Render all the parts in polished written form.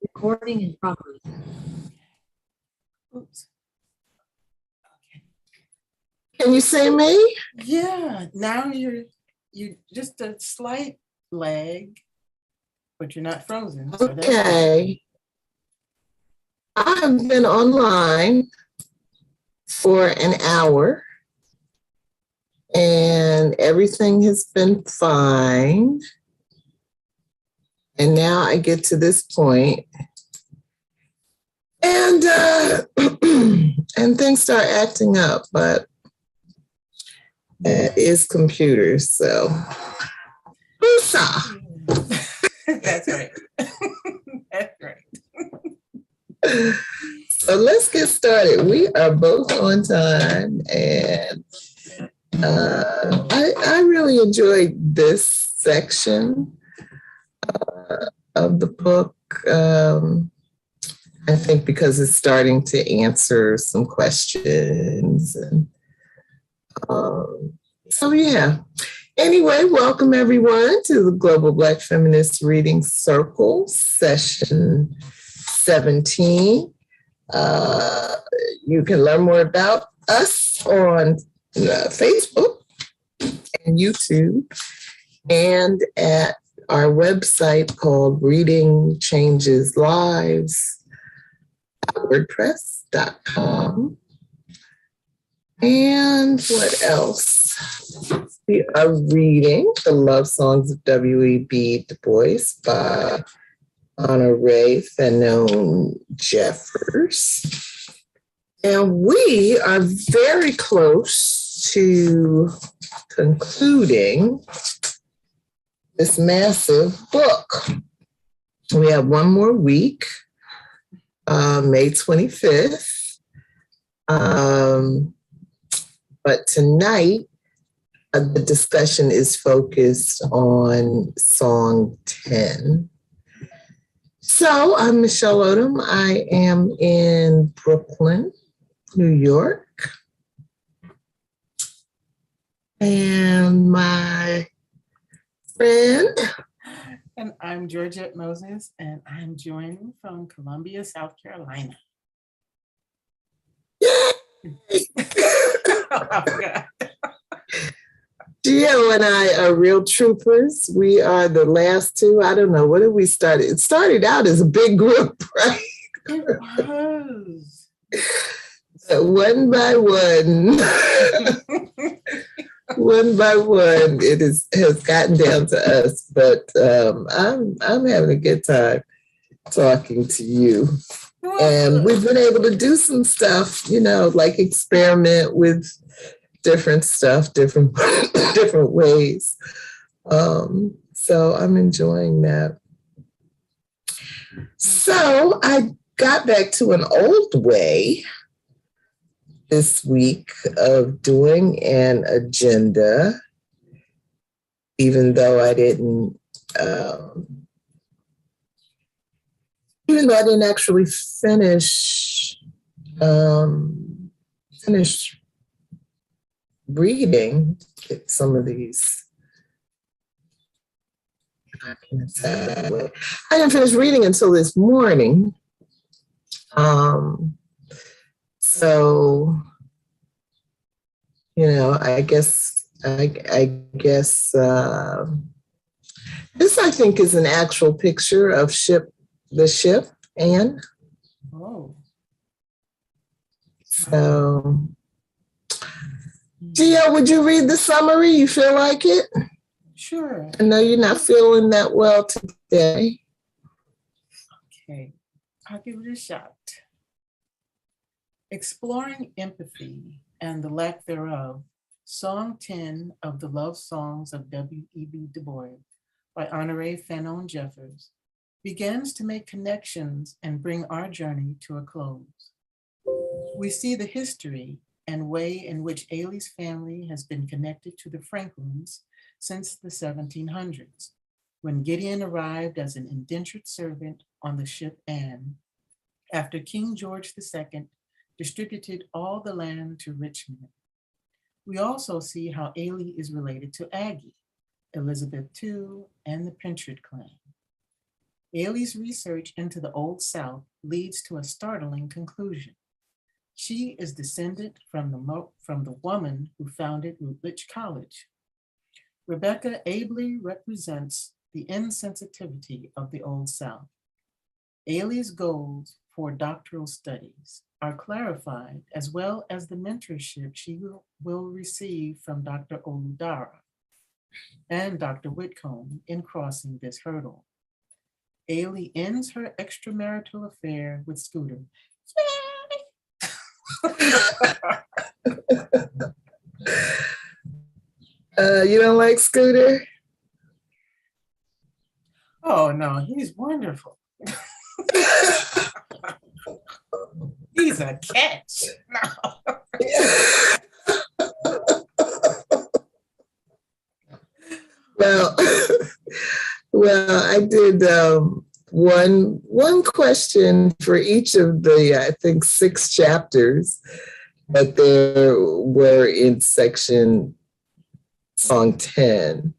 Recording in progress. Oops. Can you see me? Yeah, now you're just a slight lag, but you're not frozen. So that's good. Okay. I have been online for an hour and everything has been fine. And now I get to this point and and things start acting up, but it is computers, so woosah. That's right. That's right. So let's get started. We are both on time, and I really enjoyed this section of the book. I think because it's starting to answer some questions, and so yeah. Anyway, welcome everyone to the Global Black Feminist Reading Circle, session 17. You can learn more about us on Facebook and YouTube and at our website called Reading Changes Lives, WordPress.com. And what else? We are reading the Love Songs of W.E.B. Du Bois by Honorée Fanonne Jeffers. And we are very close to concluding this massive book. We have one more week, May 25th. But tonight, the discussion is focused on Song 10. So I'm Michelle Odom. I am in Brooklyn, New York. And my friend. And I'm Georgette Moses, and I'm joining from Columbia, South Carolina. I forgot. Gio and I are real troopers. We are the last two. I don't know. What did we start? It started out as a big group, right? It was. One by one, one by one, it has gotten down to us. But I'm having a good time talking to you. And we've been able to do some stuff, like experiment with different stuff, different ways. So I'm enjoying that. So I got back to an old way this week of doing an agenda, even though I didn't actually finish reading some of these. I didn't finish reading until this morning. So, I guess this, I think, is an actual picture of the ship, Anne. Oh. So, Gio, would you read the summary? You feel like it? Sure. I know you're not feeling that well today. Okay, I'll give it a shot. Exploring empathy and the lack thereof, Song 10 of the Love Songs of W.E.B. Du Bois by Honorée Fanonne Jeffers begins to make connections and bring our journey to a close. We see the history and way in which Ailey's family has been connected to the Franklins since the 1700s, when Gideon arrived as an indentured servant on the ship Anne, after King George II distributed all the land to rich men. We also see how Ailey is related to Aggie, Elizabeth II, and the Pinchard clan. Ailey's research into the Old South leads to a startling conclusion. She is descendant from the woman who founded Routledge College. Rebecca ably represents the insensitivity of the Old South. Ailey's goals for doctoral studies are clarified, as well as the mentorship she will receive from Dr. Oludara and Dr. Whitcomb in crossing this hurdle. Ailey ends her extramarital affair with Scooter. You don't like Scooter? Oh no, he's wonderful. He's a catch. No. Well, I did one question for each of the, I think, 6 chapters that there were in section song 10.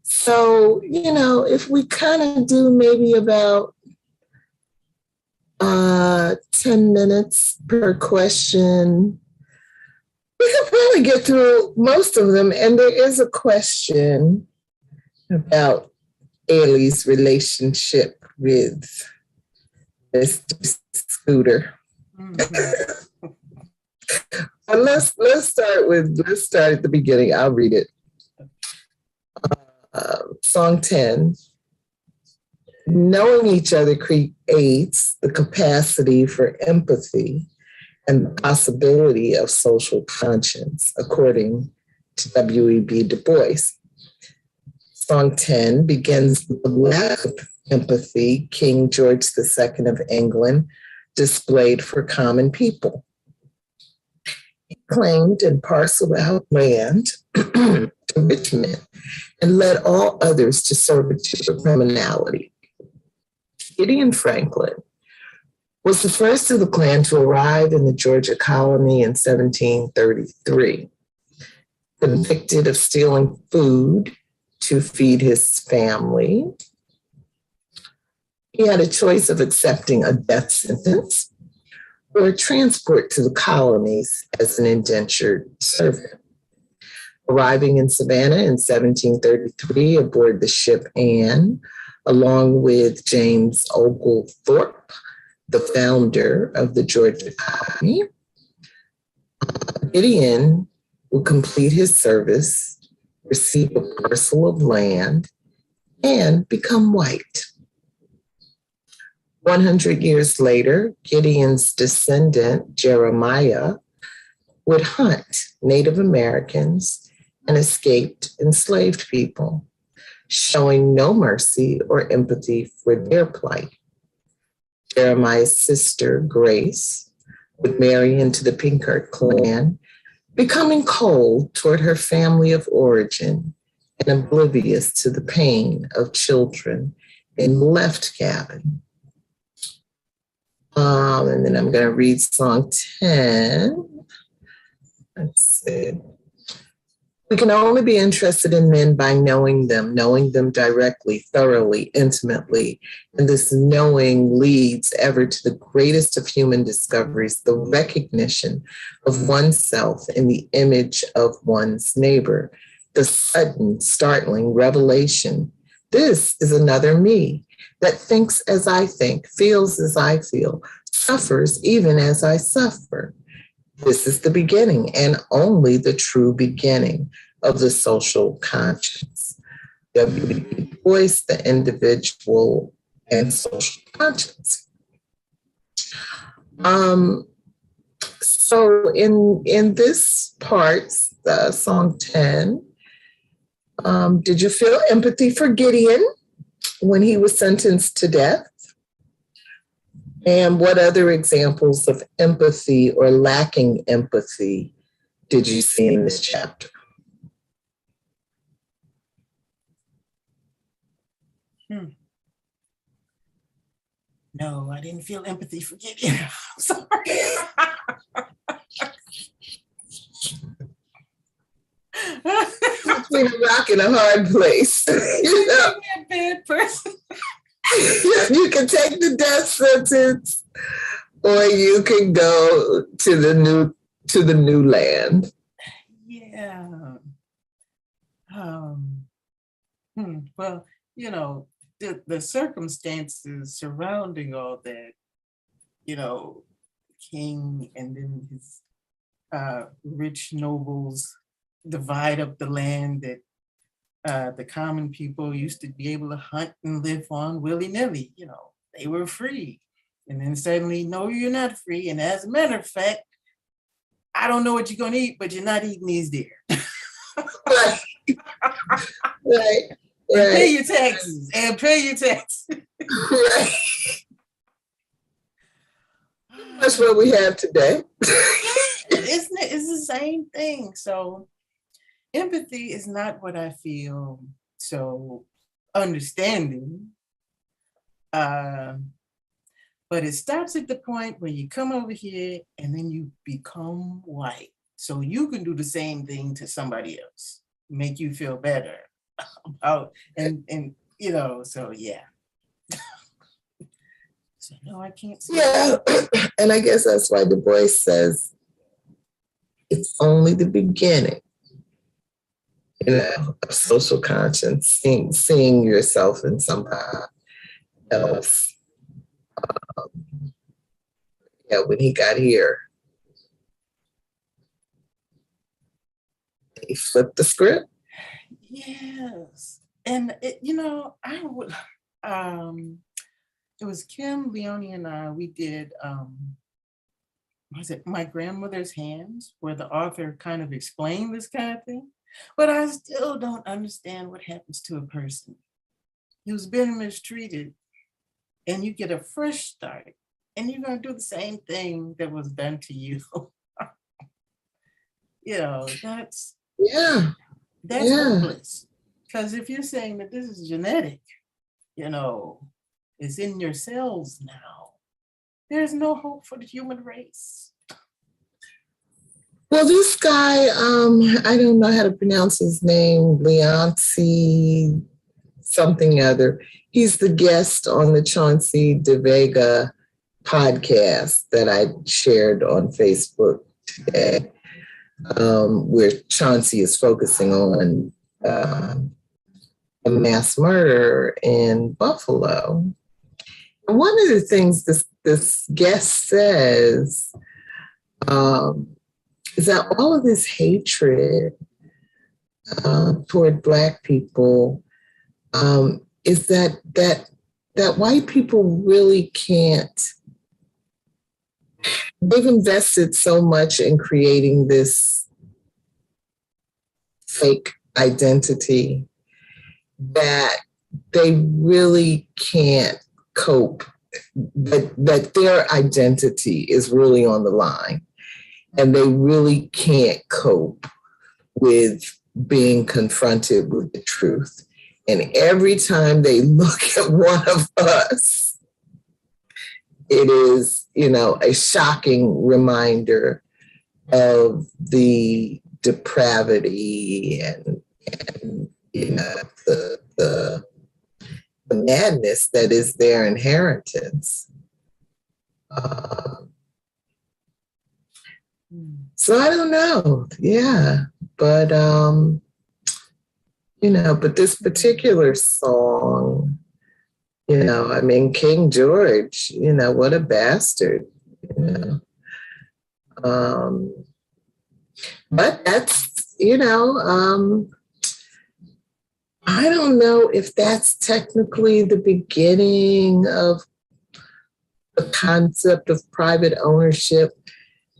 So, if we kind of do maybe about 10 minutes per question, we can probably get through most of them. And there is a question about Ailey's relationship with Mr. Scooter. Mm-hmm. But let's start at the beginning. I'll read it. Song 10. Knowing each other creates the capacity for empathy and the possibility of social conscience, according to W.E.B. Du Bois. Song 10 begins with the lack of empathy King George II of England displayed for common people. He claimed and parceled out land to rich men and led all others to servitude or criminality. Gideon Franklin was the first of the clan to arrive in the Georgia colony in 1733. Convicted of stealing food to feed his family, he had a choice of accepting a death sentence or a transport to the colonies as an indentured servant. Arriving in Savannah in 1733 aboard the ship Anne, along with James Oglethorpe, the founder of the Georgia colony, Gideon would complete his service, receive a parcel of land, and become white. 100 years later, Gideon's descendant, Jeremiah, would hunt Native Americans and escaped enslaved people, showing no mercy or empathy for their plight. Jeremiah's sister, Grace, would marry into the Pinchard clan, becoming cold toward her family of origin and oblivious to the pain of children in left cabin. And then I'm going to read song 10. Let's see. We can only be interested in men by knowing them directly, thoroughly, intimately. And this knowing leads ever to the greatest of human discoveries, the recognition of oneself in the image of one's neighbor, the sudden, startling revelation. This is another me that thinks as I think, feels as I feel, suffers even as I suffer. This is the beginning and only the true beginning of the social conscience. W.E.B. Du Bois, the individual and social conscience. So in this part, song 10, did you feel empathy for Gideon when he was sentenced to death? And what other examples of empathy or lacking empathy did you see in this chapter? No, I didn't feel empathy for Gideon. I'm sorry. Between a rock and a hard place. You know? You're a bad person. You can take the death sentence, or you can go to the new land. Yeah. Well, you know, the circumstances surrounding all that, you know, king and then his rich nobles divide up the land that the common people used to be able to hunt and live on willy-nilly. You know, they were free. And then suddenly, no, you're not free. And as a matter of fact, I don't know what you're gonna eat, but you're not eating these deer. Right. Right. And pay your taxes. And pay your taxes. Right. That's what we have today. Isn't it? It's the same thing. So empathy is not what I feel so understanding. But it stops at the point where you come over here and then you become white. So you can do the same thing to somebody else, make you feel better about, and you know, so yeah. So no, I can't say Yeah. And I guess that's why Du Bois says it's only the beginning, you know, of social conscience, seeing yourself in somebody else. Yeah, when he got here, he flipped the script. yes. And it, you know, I would it was Kim, Leonie, and I, we did was it My Grandmother's Hands, where the author kind of explained this kind of thing. But I still don't understand what happens to a person who's been mistreated and you get a fresh start and you're going to do the same thing that was done to you. You know, that's hopeless. Because if you're saying that this is genetic, you know, it's in your cells now, there's no hope for the human race. Well, this guy, I don't know how to pronounce his name, Leoncy something other. He's the guest on the Chauncey De Vega podcast that I shared on Facebook today, where Chauncey is focusing on a mass murder in Buffalo. And one of the things this guest says is that all of this hatred toward Black people is that white people really can't. They've invested so much in creating this fake identity that they really can't cope, that their identity is really on the line, and they really can't cope with being confronted with the truth. And every time they look at one of us, it is, you know, a shocking reminder of the depravity and you know, the madness that is their inheritance. So I don't know. Yeah. But, you know, but this particular song, you know, I mean, King George, you know, what a bastard, you know. But that's, you know, I don't know if that's technically the beginning of the concept of private ownership.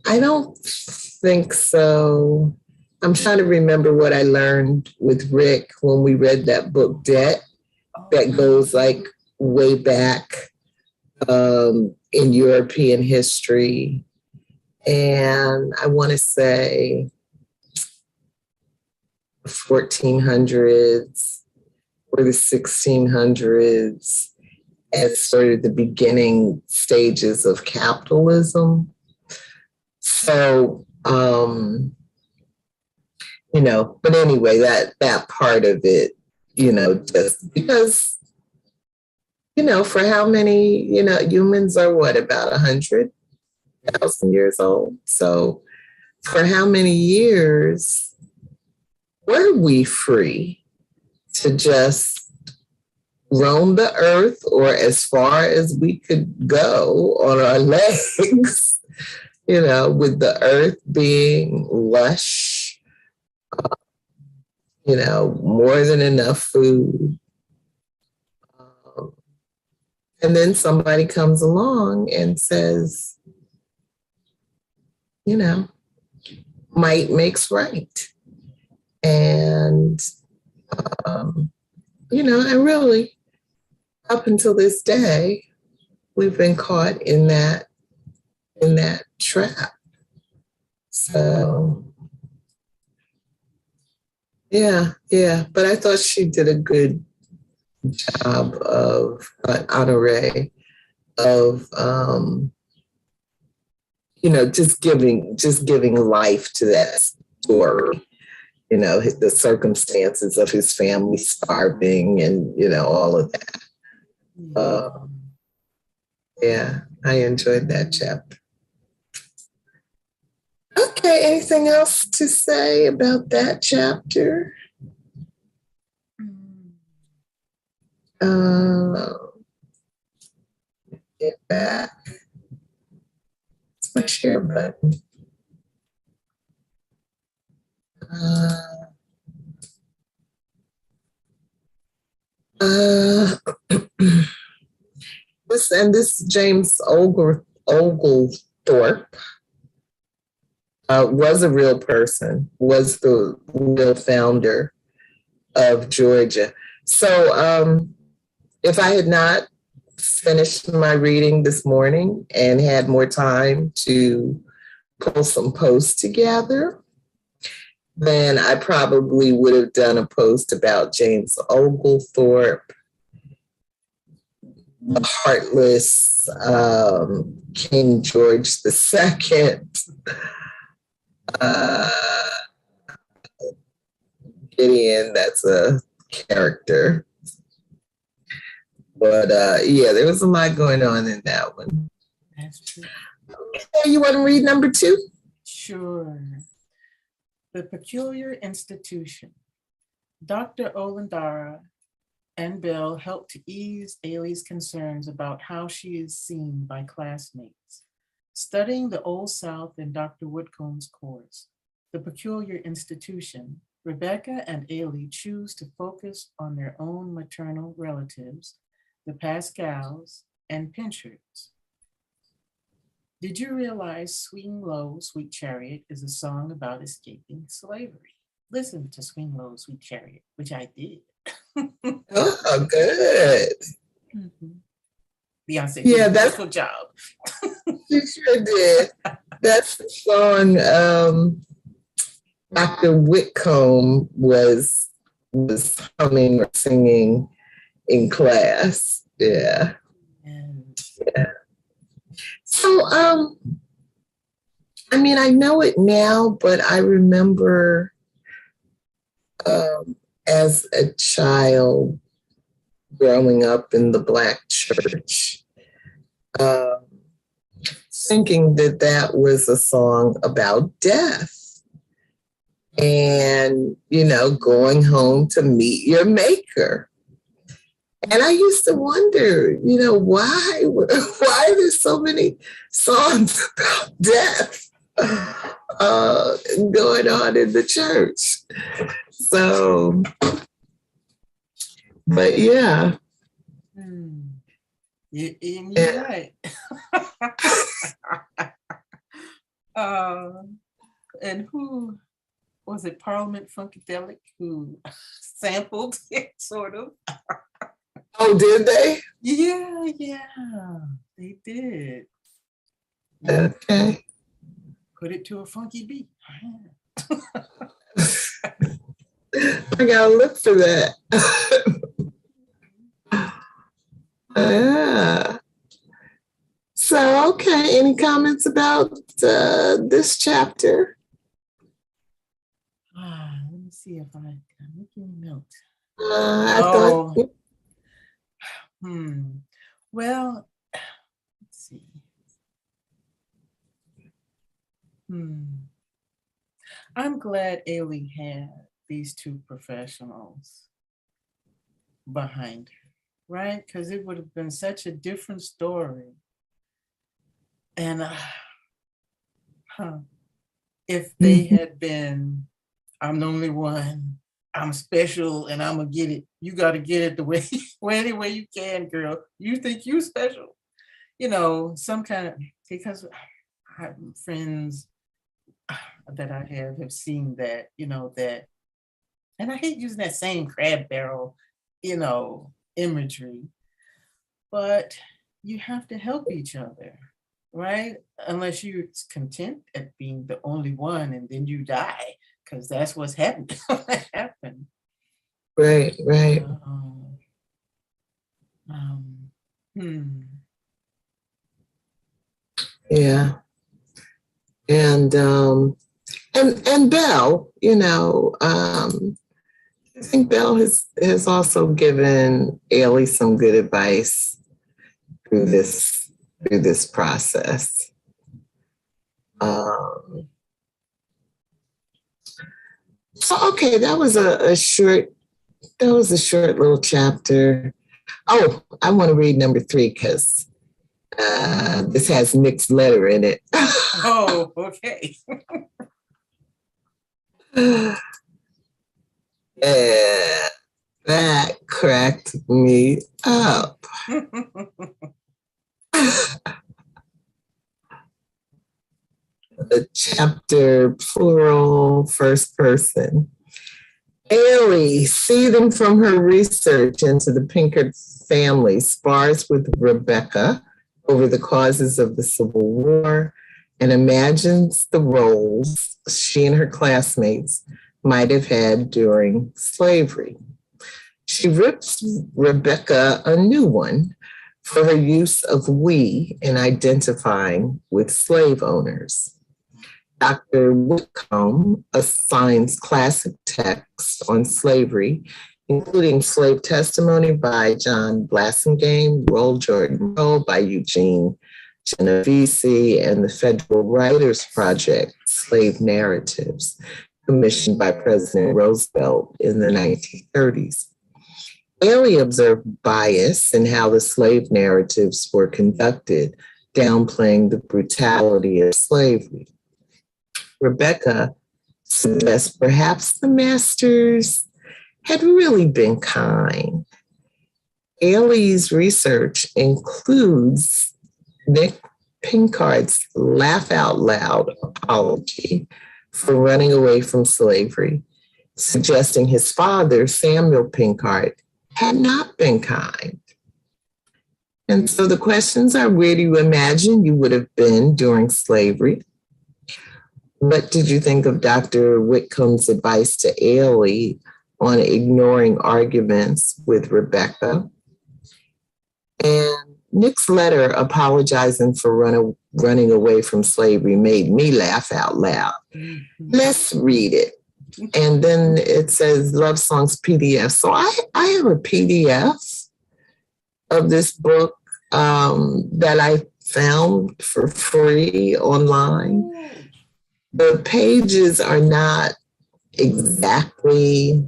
I don't think so. I'm trying to remember what I learned with Rick when we read that book, Debt, that goes like way back in European history. And I want to say 1400s or the 1600s as sort of the beginning stages of capitalism. So but anyway, that part of it, just because, for how many, humans are what, about 100,000 years old. So for how many years were we free to just roam the earth, or as far as we could go on our legs, with the earth being lush, more than enough food. And then somebody comes along and says, might makes right. And, and really, up until this day, we've been caught in that trap. So, yeah. But I thought she did a good job of Honorée of just giving life to that story. The circumstances of his family starving and all of that. Yeah, I enjoyed that chapter. Okay, anything else to say about that chapter? Get back. It's my share button. This James Oglethorpe was a real person, was the real founder of Georgia. So if I had not finished my reading this morning and had more time to pull some posts together, then I probably would have done a post about James Oglethorpe, the heartless King George II, Gideon, that's a character. But there was a lot going on in that one. That's true. Okay, you want to read number 2? Sure. The Peculiar Institution. Dr. Olandara and Bill help to ease Ailey's concerns about how she is seen by classmates. Studying the Old South in Dr. Whitcomb's course, The Peculiar Institution, Rebecca and Ailey choose to focus on their own maternal relatives, the Pascals and Pinchards. Did you realize Swing Low, Sweet Chariot is a song about escaping slavery? Listen to Swing Low, Sweet Chariot, which I did. Oh, good. Mm-hmm. Beyonce did a wonderful job. She sure did. That's the song Dr. Whitcomb was humming or singing in class. Yeah. Yeah. So, I know it now, but I remember as a child growing up in the Black church, thinking that was a song about death and, going home to meet your maker. And I used to wonder, why there's so many songs about death going on in the church. So, but yeah. You're right. And who was it? Parliament Funkadelic who sampled it, sort of. Oh, did they? Yeah, they did. Okay. Put it to a funky beat. I gotta look for that. Yeah. So, okay. Any comments about this chapter? see if I'm making notes. I thought. Well, let's see. I'm glad Ailey had these two professionals behind her, right? Because it would have been such a different story. And if they had been, I'm the only one, I'm special, and I'm gonna get it. You got to get it the way, any way you can, girl. You think you special, some kind of, because friends that I have seen that, that, and I hate using that same crab barrel, imagery, but you have to help each other, right? Unless you're content at being the only one and then you die, because that's what's happened. Right. Yeah. And Belle, I think Belle has also given Ailey some good advice through this process. So okay, that was a short little chapter. Oh, I want to read number 3 because this has Nick's letter in it. Oh, okay. That cracked me up. The chapter, plural, first person. Ailey, seething from her research into the Pinkard family, spars with Rebecca over the causes of the Civil War and imagines the roles she and her classmates might have had during slavery. She rips Rebecca a new one for her use of we in identifying with slave owners. Dr. Whitcomb assigns classic texts on slavery, including Slave Testimony by John Blassingame, Roll Jordan Roll by Eugene Genovese, and the Federal Writers Project, Slave Narratives, commissioned by President Roosevelt in the 1930s. Ailey observed bias in how the slave narratives were conducted, downplaying the brutality of slavery. Rebecca suggests perhaps the masters had really been kind. Ailey's research includes Nick Pinkard's laugh out loud apology for running away from slavery, suggesting his father, Samuel Pinkard, had not been kind. And so the questions are, where do you imagine you would have been during slavery? What did you think of Dr. Whitcomb's advice to Ailey on ignoring arguments with Rebecca? And Nick's letter apologizing for running away from slavery made me laugh out loud. Mm-hmm. Let's read it. And then it says Love Songs PDF. So I have a PDF of this book that I found for free online. The pages are not exactly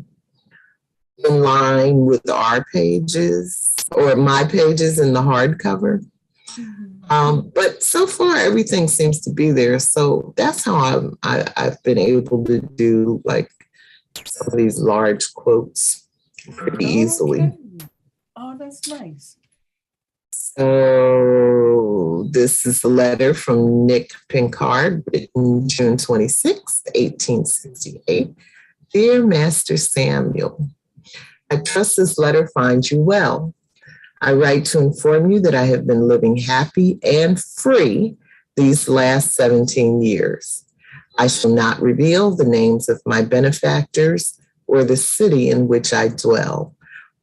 in line with our pages or my pages in the hardcover. But so far, everything seems to be there. So that's how I've been able to do like some of these large quotes pretty easily. Oh, that's nice. So this is a letter from Nick Pinkard, written June 26, 1868. Dear Master Samuel, I trust this letter finds you well. I write to inform you that I have been living happy and free these last 17 years. I shall not reveal the names of my benefactors or the city in which I dwell,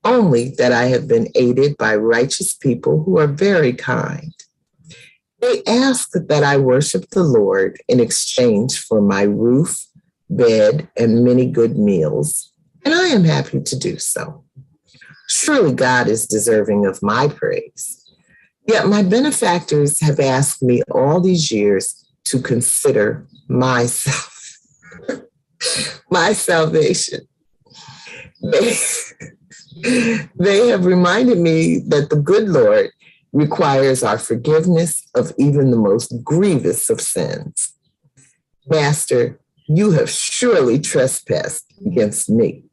only that I have been aided by righteous people who are very kind. They ask that I worship the Lord in exchange for my roof, bed, and many good meals, and I am happy to do so. Surely God is deserving of my praise. Yet my benefactors have asked me all these years to consider myself, my salvation. They have reminded me that the good Lord requires our forgiveness of even the most grievous of sins. Master, you have surely trespassed against me,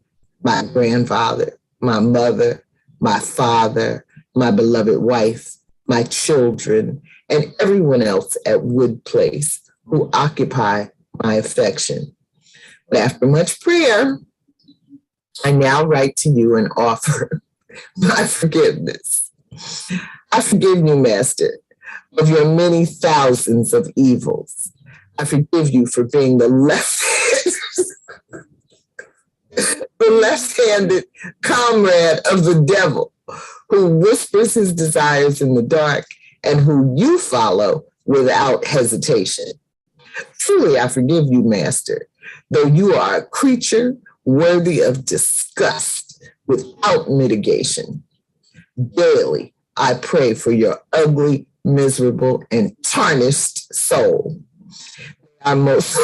my grandfather, my mother, my father, my beloved wife, my children, and everyone else at Wood Place who occupy my affection. But after much prayer, I now write to you and offer my forgiveness. I forgive you, Master, of your many thousands of evils. I forgive you for being the left-handed comrade of the devil who whispers his desires in the dark and who you follow without hesitation. Truly, I forgive you, Master, though you are a creature worthy of disgust without mitigation. Daily, I pray for your ugly, miserable, and tarnished soul. Our most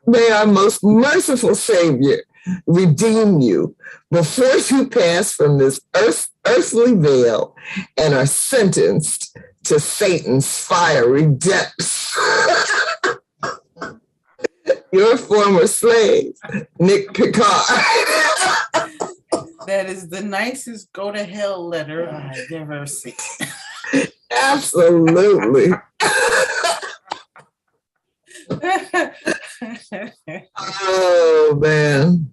May our most merciful Savior redeem you before you pass from this earthly veil and are sentenced to Satan's fiery depths. Your former slave, Nick Picard. That is the nicest go to hell letter I've ever seen. Absolutely. Oh, man.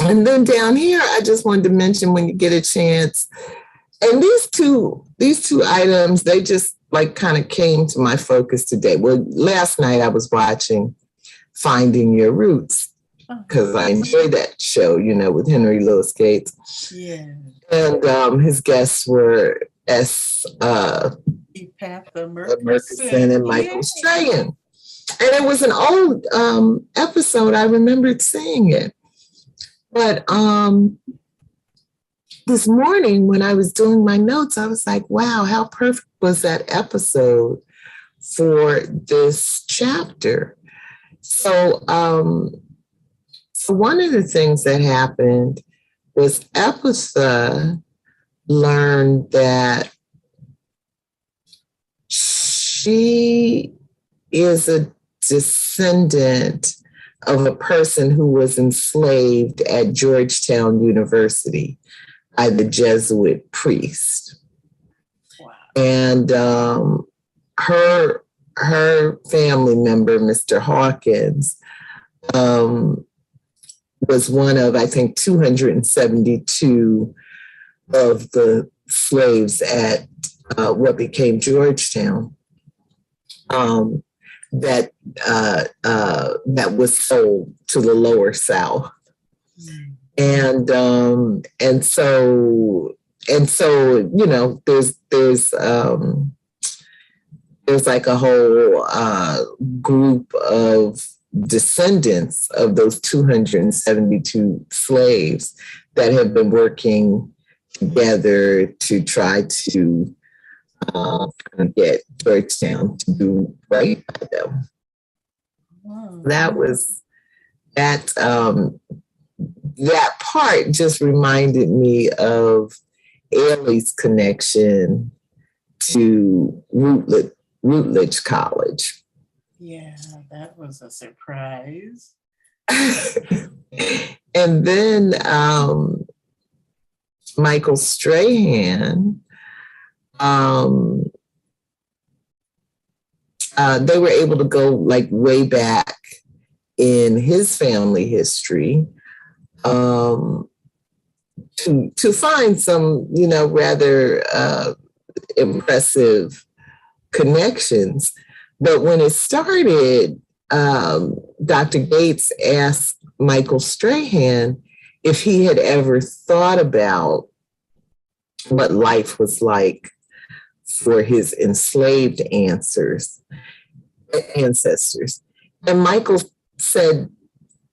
And then down here, I just wanted to mention when you get a chance, and these two items, they just like kind of came to my focus today. Well, last night I was watching Finding Your Roots because I enjoy that show, with Henry Louis Gates. Yeah. And his guests were Murkison and Michael Strahan. And it was an old episode. I remembered seeing it. But this morning when I was doing my notes, I was like, wow, how perfect was that episode for this chapter? So one of the things that happened was Epitha learned that she is a descendant of a person who was enslaved at Georgetown University by the Jesuit priest. Wow. And her family member, Mr. Hawkins, was one of, I think, 272 of the slaves at what became Georgetown. That was sold to the Lower South, and so there's like a whole group of descendants of those 272 slaves that have been working together to try to get Georgetown to do right by them. Wow. That part just reminded me of Ailey's connection to Routledge College. Yeah, that was a surprise. And then Michael Strahan, they were able to go like way back in his family history to find some, rather impressive connections. But when it started, Dr. Gates asked Michael Strahan if he had ever thought about what life was like for his enslaved ancestors. And Michael said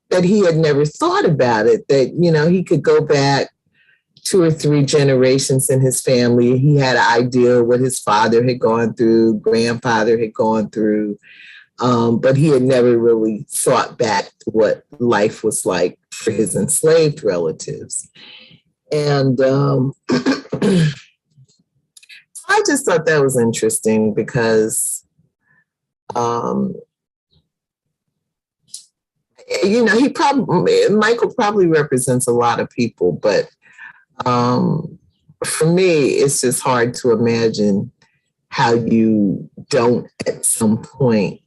that he had never thought about it, that, he could go back 2 or 3 generations in his family. He had an idea of what his father had gone through, grandfather had gone through, but he had never really thought back to what life was like for his enslaved relatives. And I just thought that was interesting because, Michael probably represents a lot of people, but for me, it's just hard to imagine how you don't at some point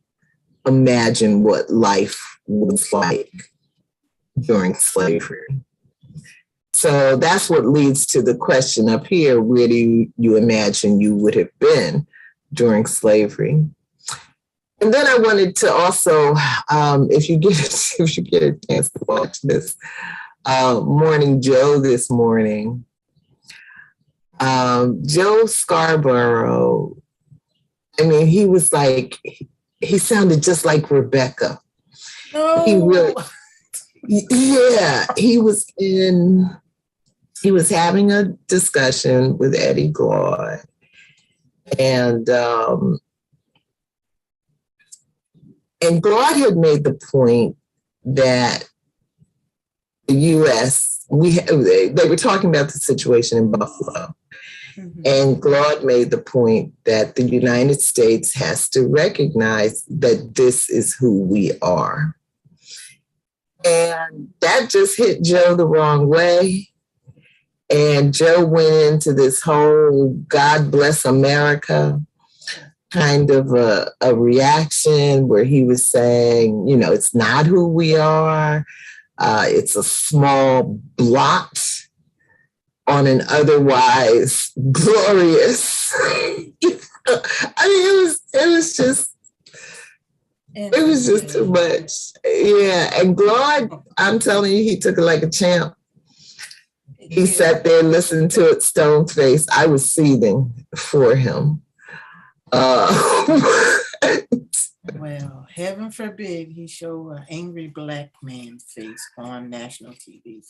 imagine what life was like during slavery. So that's what leads to the question up here: where do you imagine you would have been during slavery? And then I wanted to also, if you get a chance to watch this, Morning Joe this morning, Joe Scarborough, he was like, he sounded just like Rebecca. No. He really, yeah, he was having a discussion with Eddie Glaude, and Glaude had made the point that the U.S., they were talking about the situation in Buffalo. Mm-hmm. And Glaude made the point that the United States has to recognize that this is who we are. And that just hit Joe the wrong way. And Joe went into this whole God bless America kind of a reaction where he was saying, it's not who we are. It's a small blot on an otherwise glorious. It was just too much. Yeah. And Glaude, I'm telling you, he took it like a champ. He sat there and listened to it stone faced. I was seething for him. Well, heaven forbid he show an angry black man face on national TV.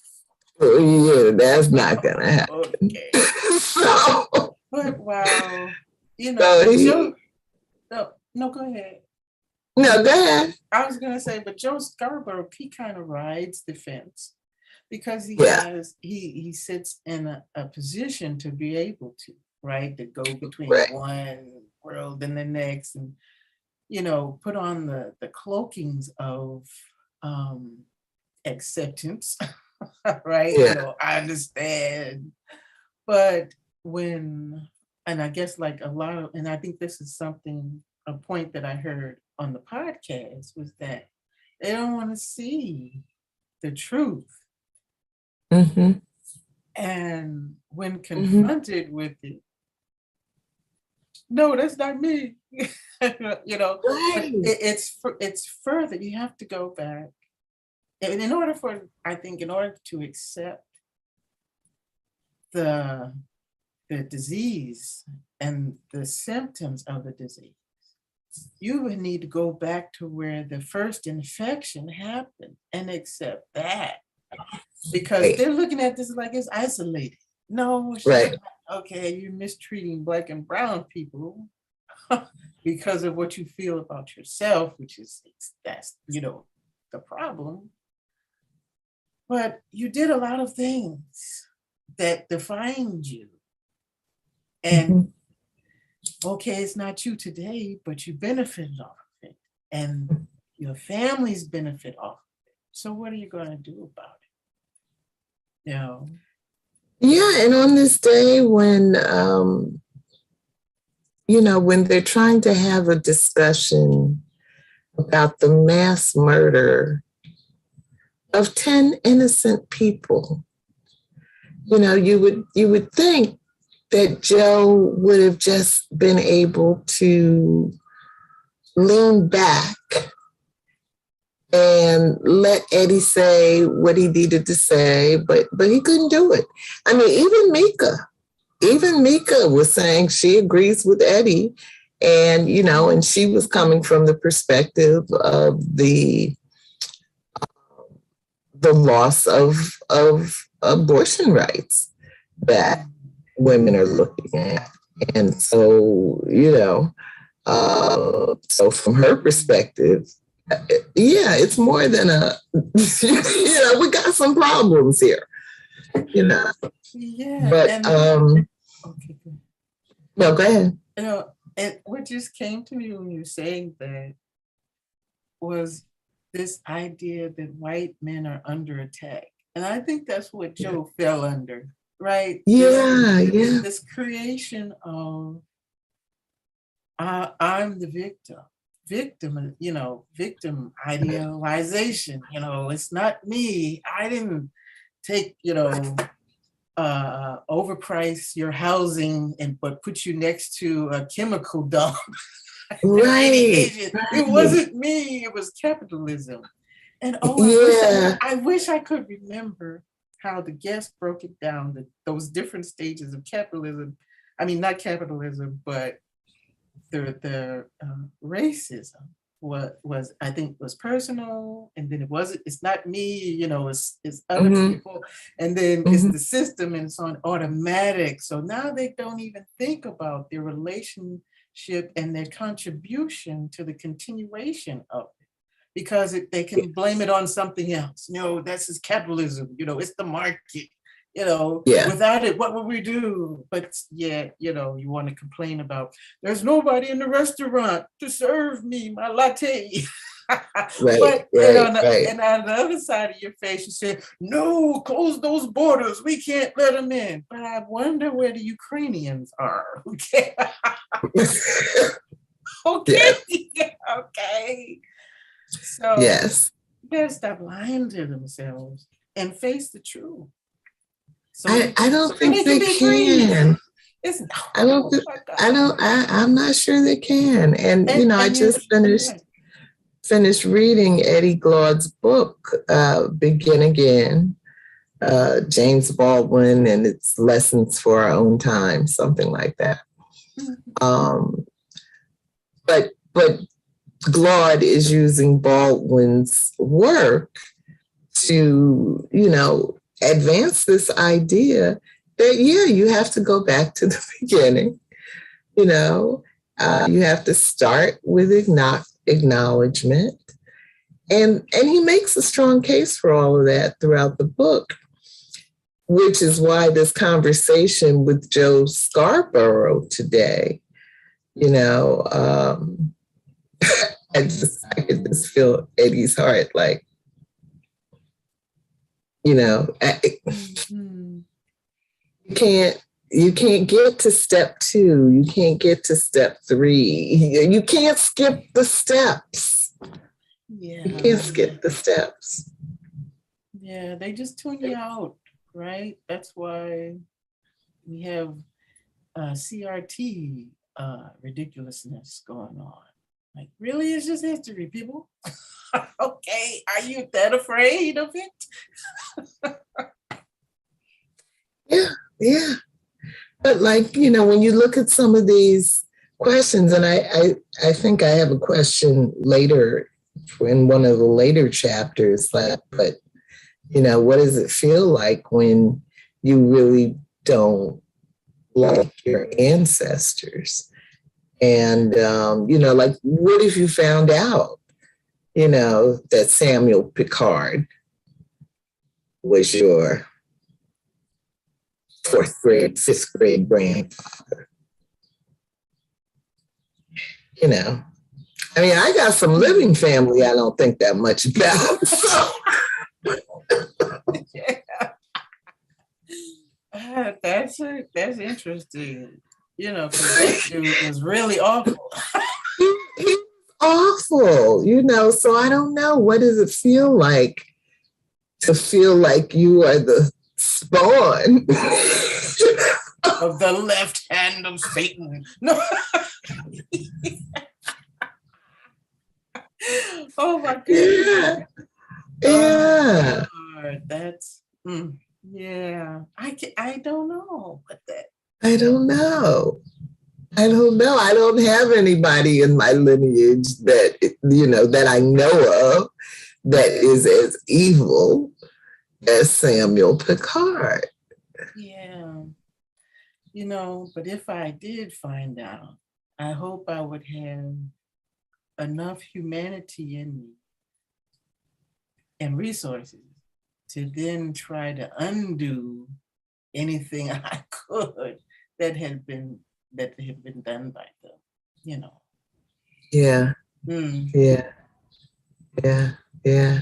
Yeah, that's not gonna happen. Okay. But wow, Joe. No, go ahead. No, go ahead. I was gonna say, but Joe Scarborough, he kind of rides the fence because he sits in a position to be able to, right, to go between one world and the next, and put on the cloakings of acceptance, right? Yeah. I understand, but and I guess like a lot of, and I think this is a point that I heard on the podcast was that they don't want to see the truth. Mm-hmm. And when confronted with it, no, that's not me. Right. It's further. You have to go back, and in order to accept the disease and the symptoms of the disease, you would need to go back to where the first infection happened and accept that, because they're looking at this like it's isolated. No, right. Okay, you're mistreating Black and brown people because of what you feel about yourself, that's the problem. But you did a lot of things that defined you. And okay, it's not you today, but you benefited off of it. And your families benefit off of it. So what are you going to do about it? Yeah, and on this day when, when they're trying to have a discussion about the mass murder of 10 innocent people, you would think that Joe would have just been able to lean back and let Eddie say what he needed to say, but he couldn't do it. Even Mika, even Mika was saying she agrees with Eddie. And, and she was coming from the perspective of the loss of abortion rights that women are looking at. And so, so from her perspective, it's more than we got some problems here, Yeah. But, okay, no, go ahead. And what just came to me when you were saying that was this idea that white men are under attack. And I think that's what Joe fell under, right? This creation of I'm the victim, victim idealization. It's not me. I didn't take, overprice your housing but put you next to a chemical dump. Right. It wasn't me, it was capitalism. And I wish I could remember how the guest broke it down, those different stages of capitalism. I mean, not capitalism, but the racism was I think was personal, and then it's not me, it's other people, and then it's the system, and it's on automatic. So now they don't even think about their relationship and their contribution to the continuation of it, because they can blame it on something else. This is capitalism, it's the market. Without it, what would we do? But you want to complain about there's nobody in the restaurant to serve me my latte. And on the other side of your face, you say, no, close those borders. We can't let them in. But I wonder where the Ukrainians are. Okay. Okay. Okay. So yes, they better stop lying to themselves and face the truth. So I don't think they can. I'm not sure they can. And I just finished reading Eddie Glaude's book, Begin Again, James Baldwin, and it's Lessons for Our Own Time, something like that. But Glaude is using Baldwin's work to, advance this idea that, you have to go back to the beginning. You have to start with acknowledgement. And he makes a strong case for all of that throughout the book, which is why this conversation with Joe Scarborough today, I could just feel Eddie's heart, like, you can't get to step 2. You can't get to step 3. You can't skip the steps. Yeah. You can't skip the steps. Yeah, they just tune you out, right? That's why we have CRT ridiculousness going on. Like, really, it's just history, people. Okay, are you that afraid of it? Yeah. But when you look at some of these questions, and I think I have a question later in one of the later chapters, but what does it feel like when you really don't like your ancestors? And, what if you found out, that Samuel Picard was your 4th grade, 5th grade grandfather? I got some living family I don't think that much about. So. That's interesting. Because that dude was really awful. He's awful, so I don't know. What does it feel like to feel like you are the spawn of the left hand of Satan? No. Oh my goodness. Yeah. Oh, that's I don't know what that I don't know. I don't know. I don't have anybody in my lineage that, that I know of that is as evil as Samuel Picard. Yeah. But if I did find out, I hope I would have enough humanity in me and resources to then try to undo anything I could that had been done by them. Yeah. Mm. Yeah. Yeah. Yeah.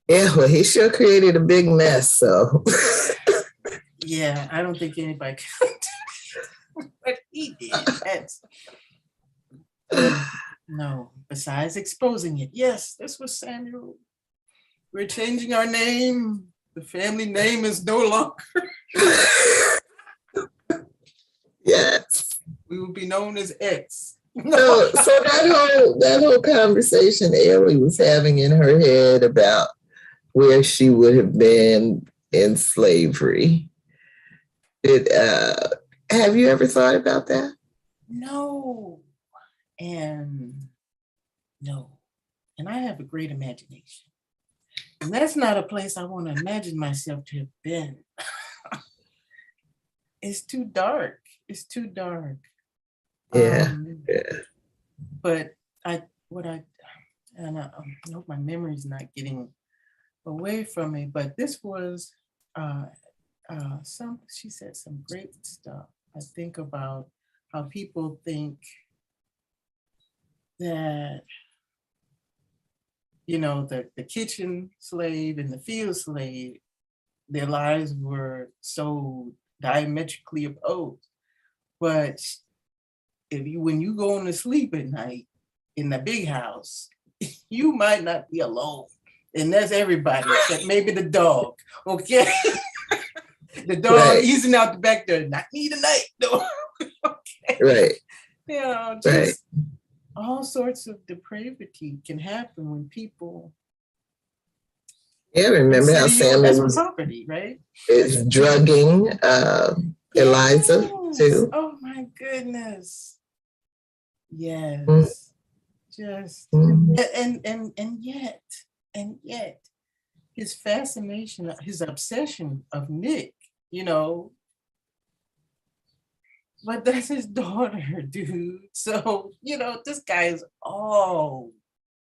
Yeah. Well, he sure created a big mess. So. Yeah, I don't think anybody can do what he did. That's no. Besides exposing it, yes, this was Samuel. We're changing our name. The family name is no longer. Yes. We will be known as X. So that whole conversation Ailey was having in her head about where she would have been in slavery. Have you ever thought about that? No. And no. And I have a great imagination. And that's not a place I want to imagine myself to have been. It's too dark. It's too dark. Yeah. But I hope my memory's not getting away from me, but this was she said some great stuff. I think about how people think that, the kitchen slave and the field slave, their lives were so diametrically opposed. But when you go to sleep at night in the big house, you might not be alone. And that's everybody, except maybe the dog, okay? The dog right. easing out the back door, not me tonight, no. Okay. Right. Just all sorts of depravity can happen when people. Yeah, remember how Samuel was property, right? Is drugging Eliza too. Oh my goodness. Yes. Just and yet his fascination, his obsession of Nick, but that's his daughter, dude. So, this guy is all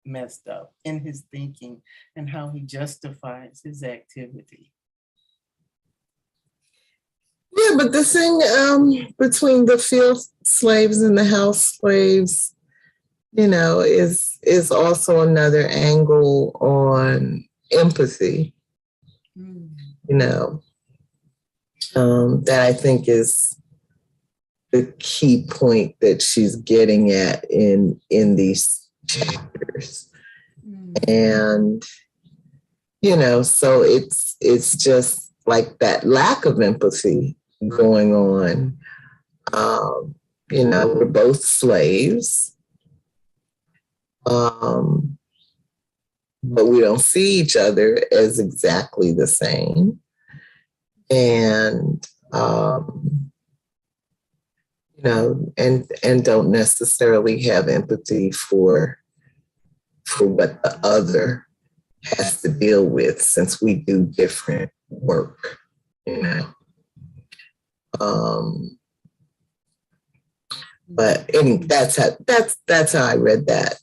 messed up in his thinking and how he justifies his activity. Yeah, but the thing between the field slaves and the house slaves, is also another angle on empathy. That I think is the key point that she's getting at in these chapters. And so it's just like that lack of empathy going on. We're both slaves, but we don't see each other as exactly the same. And and don't necessarily have empathy for what the other has to deal with, since we do different work, But that's how I read that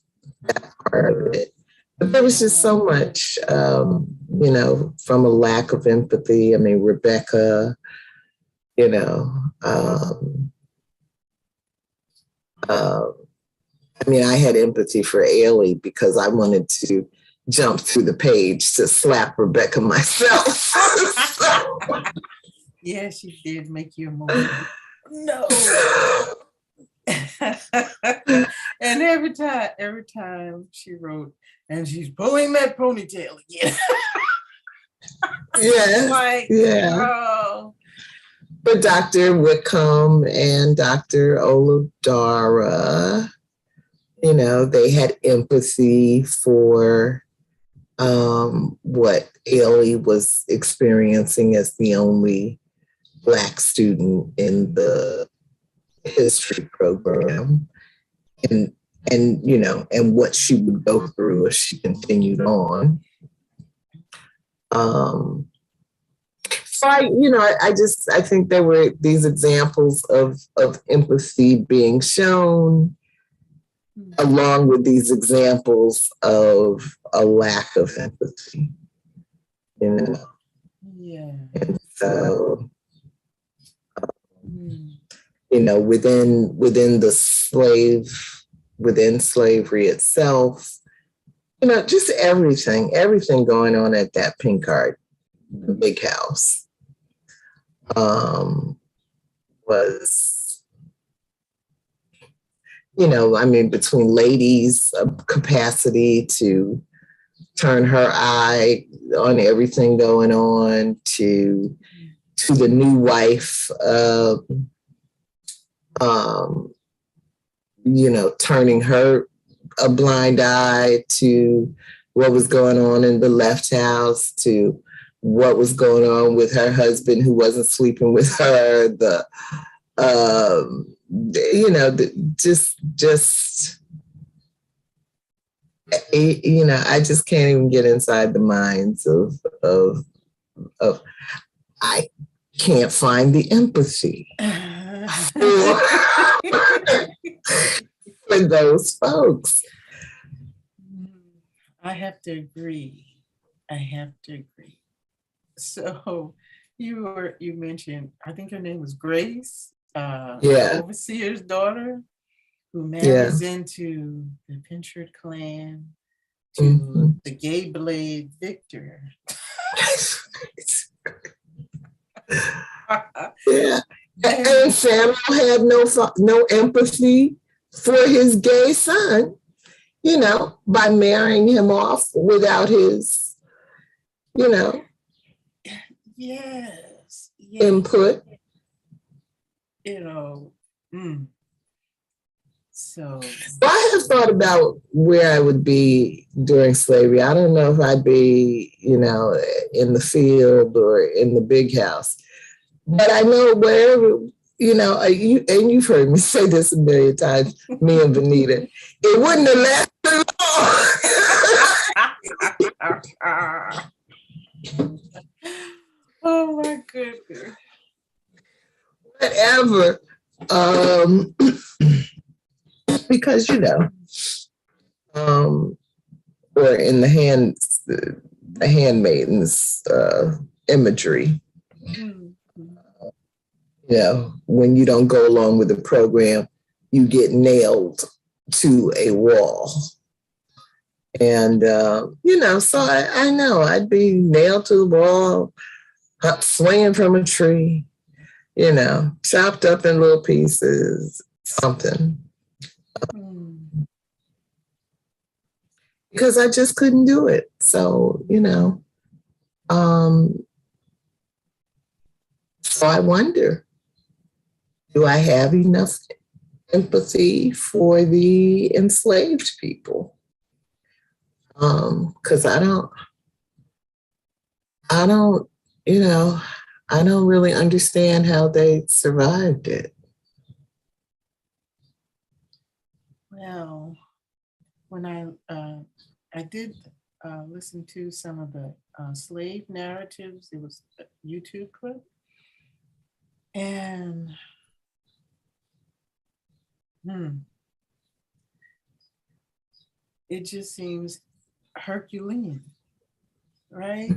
part of it. But there was just so much, from a lack of empathy. I mean, Rebecca, I had empathy for Ailey because I wanted to jump through the page to slap Rebecca myself. Yeah, she did make you emotional. No. And every time she wrote, and she's pulling that ponytail again. Yeah. Oh. But Dr. Wickham and Dr. Oludara, they had empathy for what Ailey was experiencing as the only Black student in the history program, and and what she would go through as she continued on. So I think there were these examples of empathy being shown, along with these examples of a lack of empathy, Yeah. And so, within slavery itself, just everything going on at that Pink Heart, the big house, was, between ladies' capacity to turn her eye on everything going on, to the new wife, turning her a blind eye to what was going on in the left house, to what was going on with her husband who wasn't sleeping with her, I just can't even get inside the minds of I can't find the empathy for those folks. I have to agree. So you mentioned, I think her name was Grace, the overseer's daughter, who marries into the Pinchard clan to the gay blade Victor. Yeah. And Samuel had no empathy for his gay son, by marrying him off without his, yes. input. So I have thought about where I would be during slavery. I don't know if I'd be, in the field or in the big house. But I know wherever, and you've heard me say this a million times, me and Benita, it wouldn't have lasted long. Oh my goodness. Whatever. Because, or in the handmaidens imagery. When you don't go along with the program, you get nailed to a wall. And, so I know I'd be nailed to the wall, swinging from a tree, chopped up in little pieces, something. Because I just couldn't do it. So, so I wonder, do I have enough empathy for the enslaved people? Because I don't really understand how they survived it. Well, when I did listen to some of the slave narratives, it was a YouTube clip, and it just seems Herculean, right?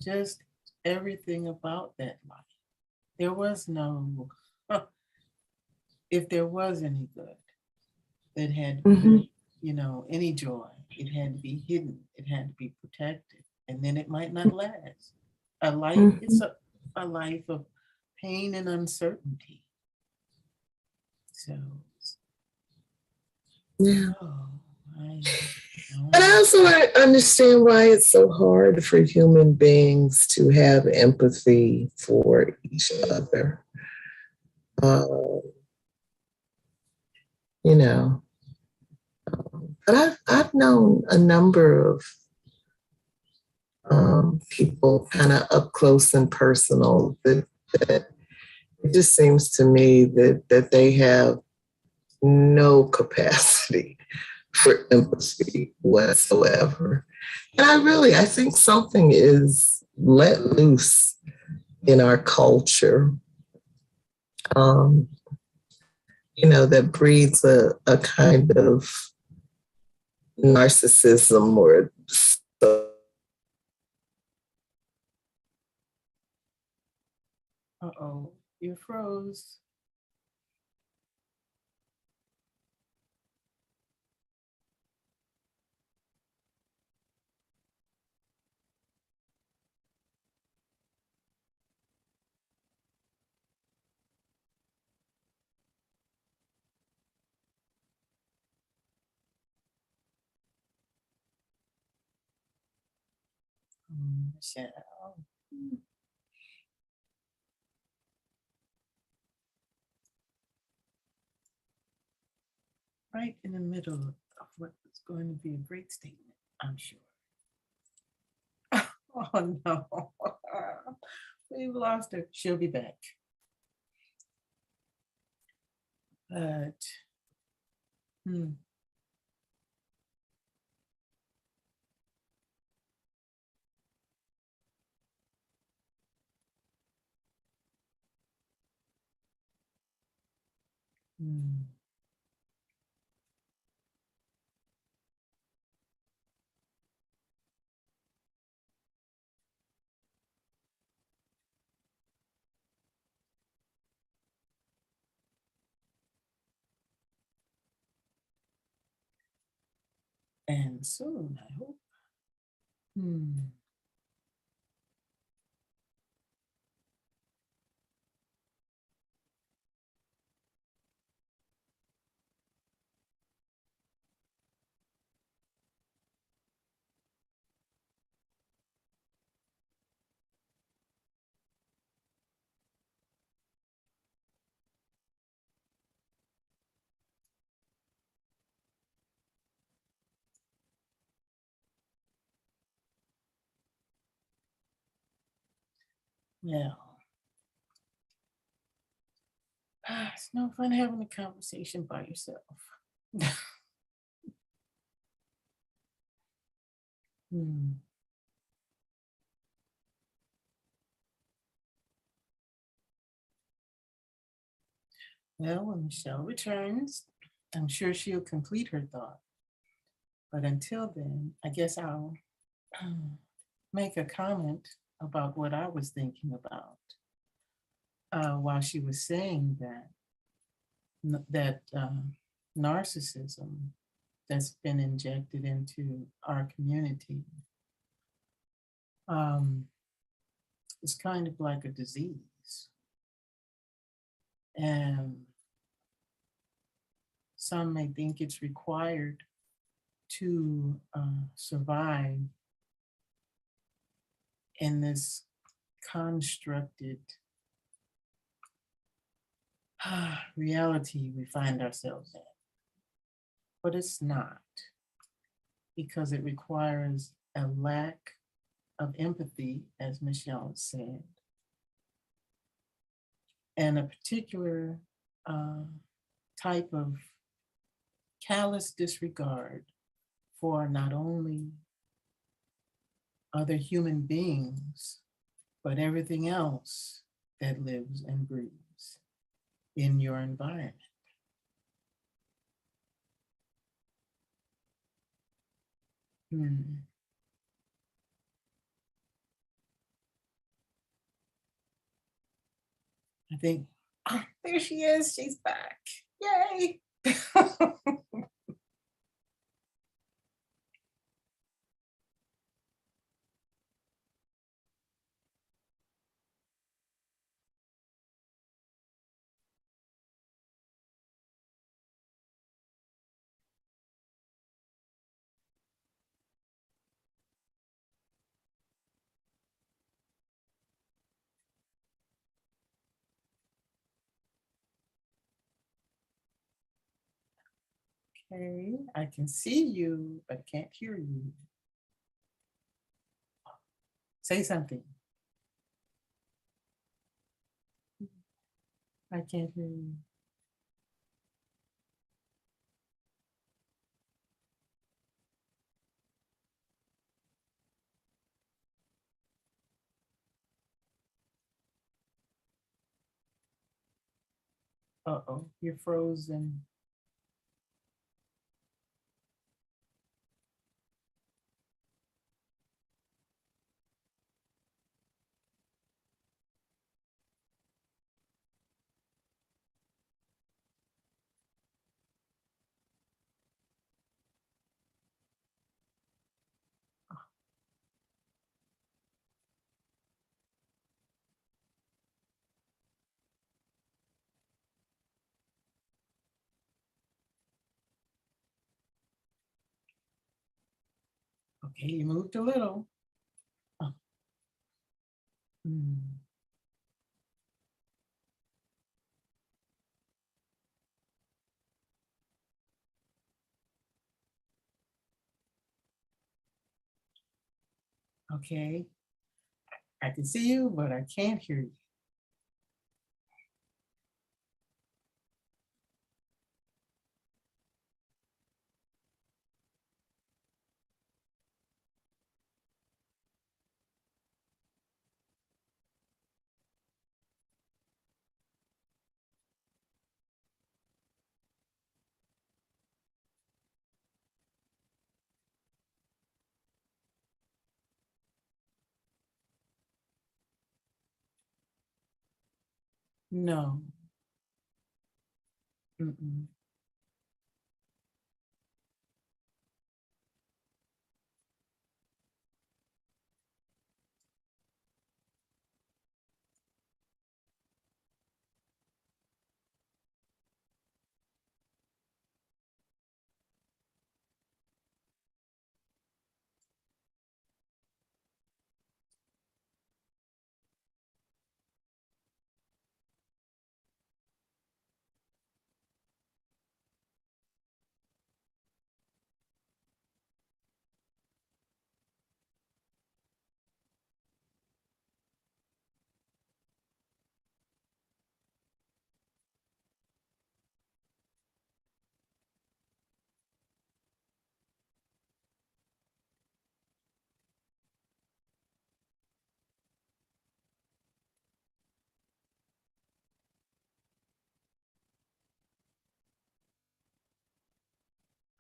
Just everything about that life. There was no, if there was any good, that had to be, any joy, it had to be hidden, it had to be protected, and then it might not last. A life is a life of pain and uncertainty. So, yeah. But I also understand why it's so hard for human beings to have empathy for each other. But I've known a number of people kind of up close and personal that It just seems to me that they have no capacity for empathy whatsoever. And I think something is let loose in our culture, um, that breeds a kind of narcissism or Uh-oh, you froze. Michelle. Right in the middle of what is going to be a great statement, I'm sure. Oh no, we've lost her. She'll be back. But, hmm. Hmm. And soon, I hope. Hmm. Well, it's no fun having a conversation by yourself. Hmm. Well, when Michelle returns, I'm sure she'll complete her thought. But until then, I guess I'll make a comment about what I was thinking about while she was saying that narcissism that's been injected into our community um, is kind of like a disease. And some may think it's required to survive in this constructed reality we find ourselves in. But it's not, because it requires a lack of empathy, as Michelle said, and a particular type of callous disregard for not only other human beings, but everything else that lives and breathes in your environment. Hmm. I think, there she is, she's back. Yay. Okay, I can see you, but I can't hear you. Say something. I can't hear you. Uh-oh, you're frozen. Okay, you moved a little. Oh. Mm. Okay, I can see you, but I can't hear you. No. Mm-mm.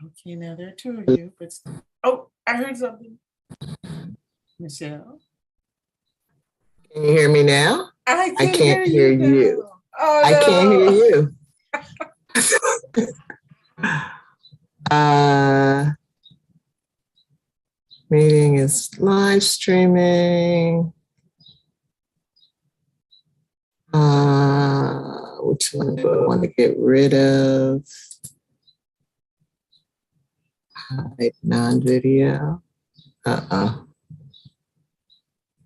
Okay, now there are two of you, but oh, I heard something. Michelle. Can you hear me now? I can't can't hear hear you. Oh, I can't hear you. Meeting is live streaming. Which one do I want to get rid of? Hide non-video.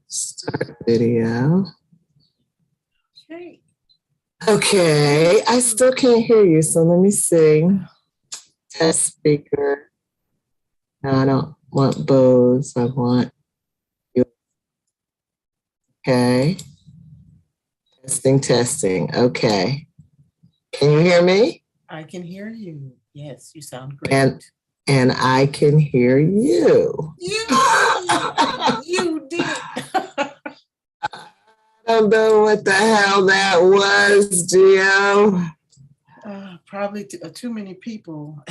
Start video. Okay. Okay, I still can't hear you, so let me see. Test speaker. No, I don't want Bose. I want you. Okay. Testing. Okay. Can you hear me? I can hear you. Yes, you sound great. And I can hear you. You did it. I don't know what the hell that was, Gio. Probably too many people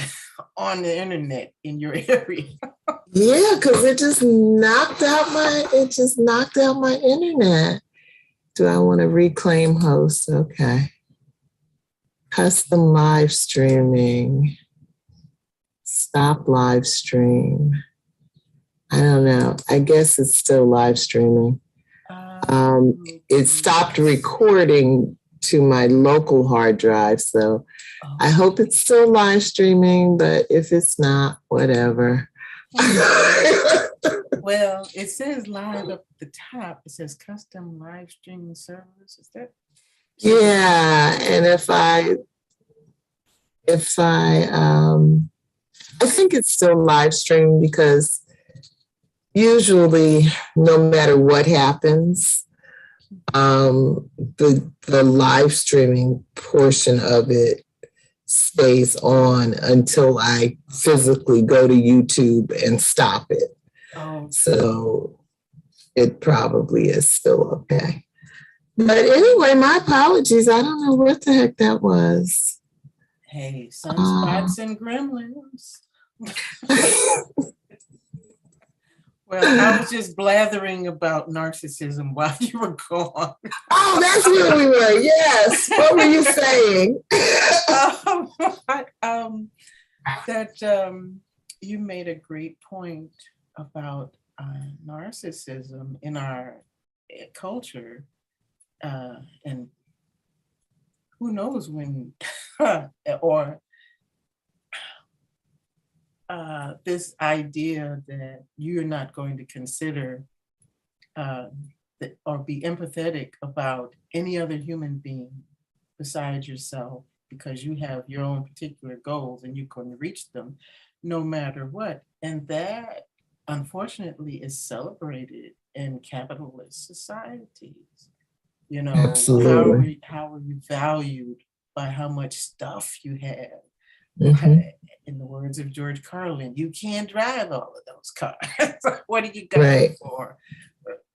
on the internet in your area. Yeah, because it just knocked out my internet. Do I want to reclaim host? Okay. Custom live streaming. Stop live stream. I don't know. I guess it's still live streaming. It stopped recording to my local hard drive, so I hope it's still live streaming, but if it's not, whatever. Well, it says live up at the top. It says custom live streaming servers. Is that? Yeah, and I think it's still live streaming because usually no matter what happens, The live streaming portion of it stays on until I physically go to YouTube and stop it. Oh, So it probably is still okay. But anyway, my apologies. I don't know what the heck that was. hey, sunspots and gremlins. Well, I was just blathering about narcissism while you were gone. Oh, that's where we were. Yes. What were you saying? That you made a great point about narcissism in our culture, and who knows when, or this idea that you're not going to consider or be empathetic about any other human being besides yourself because you have your own particular goals and you're going to reach them no matter what. And that, unfortunately, is celebrated in capitalist societies. You know, Absolutely. how are you valued by how much stuff you have? Mm-hmm. In the words of George Carlin, you can't drive all of those cars. What are you going for?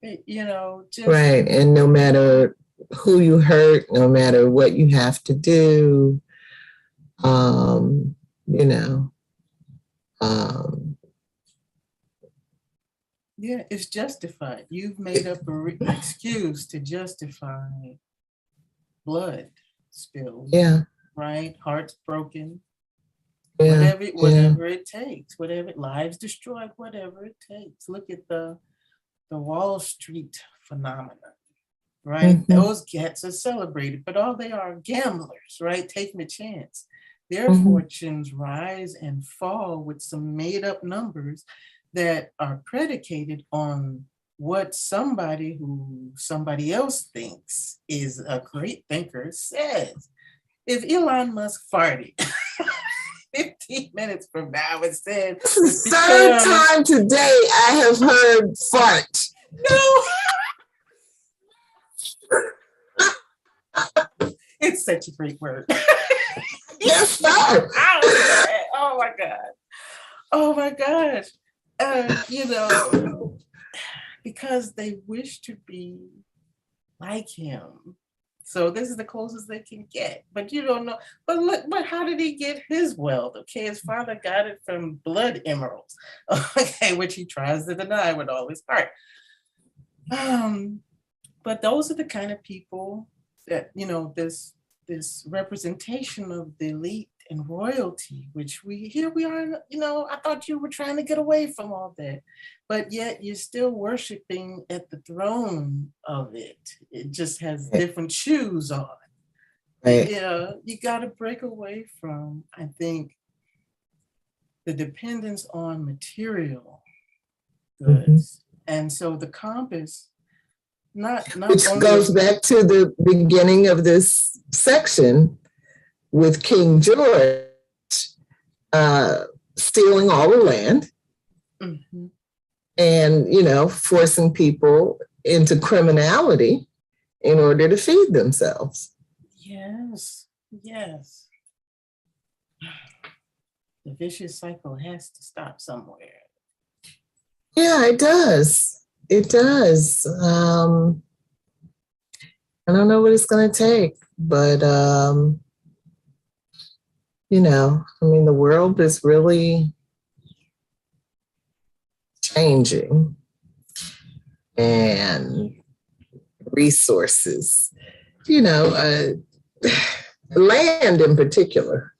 You know, just right. And no matter who you hurt, no matter what you have to do, you know, yeah, it's justified. You've made up an excuse to justify blood spills. Yeah. Right? Hearts broken. Yeah. Whatever it takes, whatever lives destroyed, whatever it takes. Look at the Wall Street phenomenon, right? Mm-hmm. Those cats are celebrated, but all they are gamblers, right? Taking a chance. Their fortunes rise and fall with some made up numbers that are predicated on what somebody else thinks is a great thinker says. If Elon Musk farted 15 minutes from now and said, "This is the third time today I have heard fart." No. It's such a great word. Yes, sir. Oh my God. Oh my gosh. You know, because they wish to be like him. So this is the closest they can get. But you don't know. But look, but how did he get his wealth? Okay, his father got it from blood emeralds. Okay, which he tries to deny with all his heart. But those are the kind of people that, you know, this representation of the elite and royalty, which we are, you know, I thought you were trying to get away from all that, but yet you're still worshiping at the throne of it. It just has different shoes on. Right. Yeah, you got to break away from, I think, the dependence on material goods. And so the compass, which goes back to the beginning of this section with King George stealing all the land and, you know, forcing people into criminality in order to feed themselves. Yes, yes. The vicious cycle has to stop somewhere. Yeah, it does. It does. I don't know what it's going to take, but, you know, I mean, the world is really changing, and resources, you know, land in particular,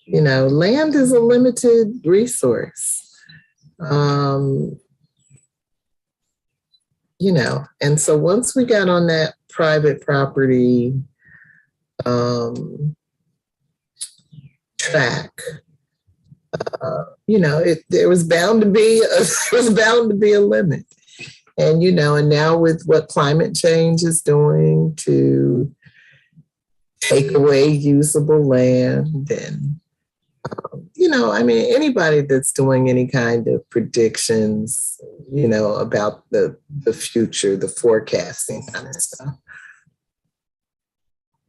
you know, land is a limited resource. You know, and so once we got on that private property track, you know, there was bound to be a limit. And, you know, and now with what climate change is doing to take away usable land, and, you know, I mean, anybody that's doing any kind of predictions, about the future, the forecasting kind of stuff.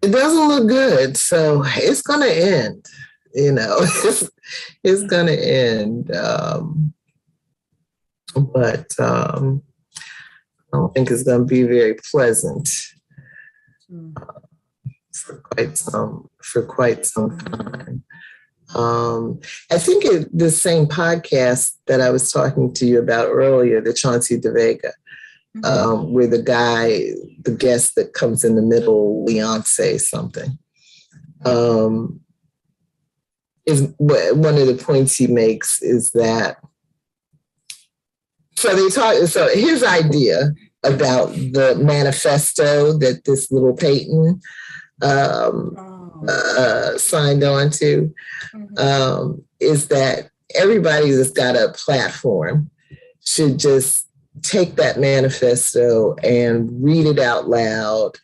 It doesn't look good, so it's going to end. It's going to end. But I don't think it's going to be very pleasant for quite some time. I think the same podcast that I was talking to you about earlier, the Chauncey DeVega, where the guest that comes in the middle, Leonce something, is one of the points he makes is that. So his idea about the manifesto that this little Peyton signed on to is that everybody that's got a platform should just take that manifesto and read it out loud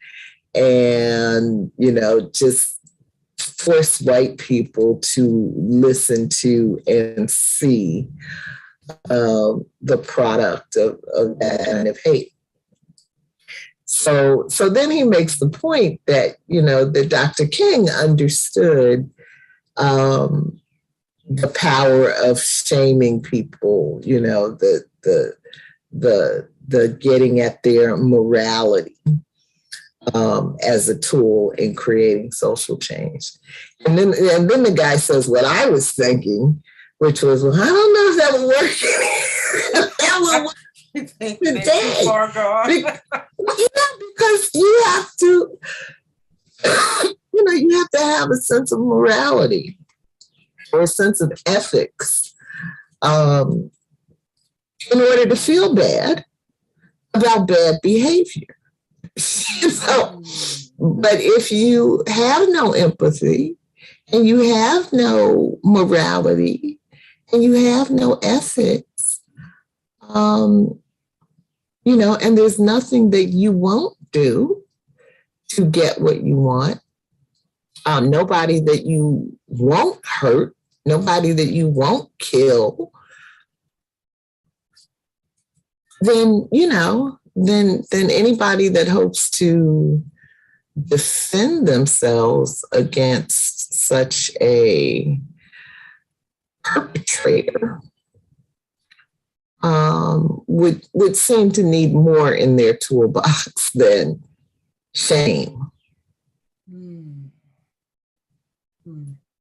and, just force white people to listen to and see the product of that kind of hate. So then he makes the point that, that Dr. King understood the power of shaming people, the getting at their morality as a tool in creating social change. And then the guy says what I was thinking, which was, well, I don't know if that would work. That will work today. Because you have to, you have to have a sense of morality or a sense of ethics in order to feel bad about bad behavior. But if you have no empathy and you have no morality and you have no ethics, and there's nothing that you won't do to get what you want, nobody that you won't hurt, nobody that you won't kill, then, then anybody that hopes to defend themselves against such a perpetrator would seem to need more in their toolbox than shame.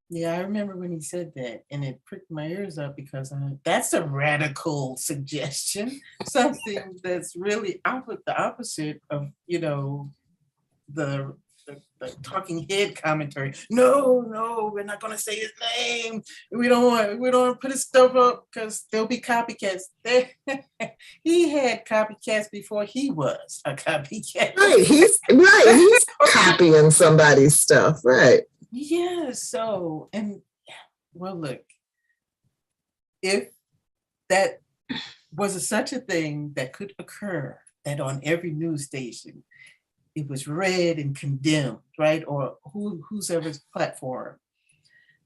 Yeah, I remember when he said that, and it pricked my ears up because that's a radical suggestion, something that's really the opposite of, the talking head commentary. No, we're not going to say his name. We don't want to put his stuff up because there'll be copycats. He had copycats before he was a copycat. Right, he's copying somebody's stuff, right? Yeah, so, look, if that was such a thing that could occur, that on every news station, it was read and condemned, right? Or whoever's platform,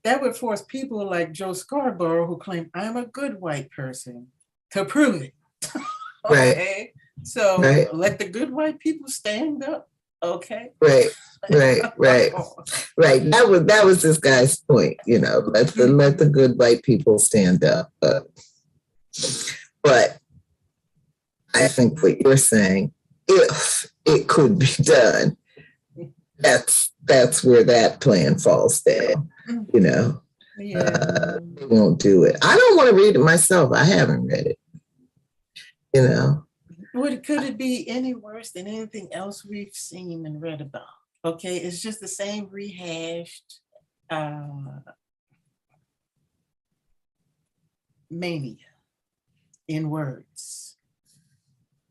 that would force people like Joe Scarborough, who claim I'm a good white person, to prove it. Okay, right. So right. Let the good white people stand up. Okay. Right. That was this guy's point. Let the good white people stand up. But I think what you're saying, if it could be done, that's where that plan falls down. Yeah. They won't do it. I don't want to read it myself. I haven't read it. Could it be any worse than anything else we've seen and read about? Okay, it's just the same rehashed mania in words.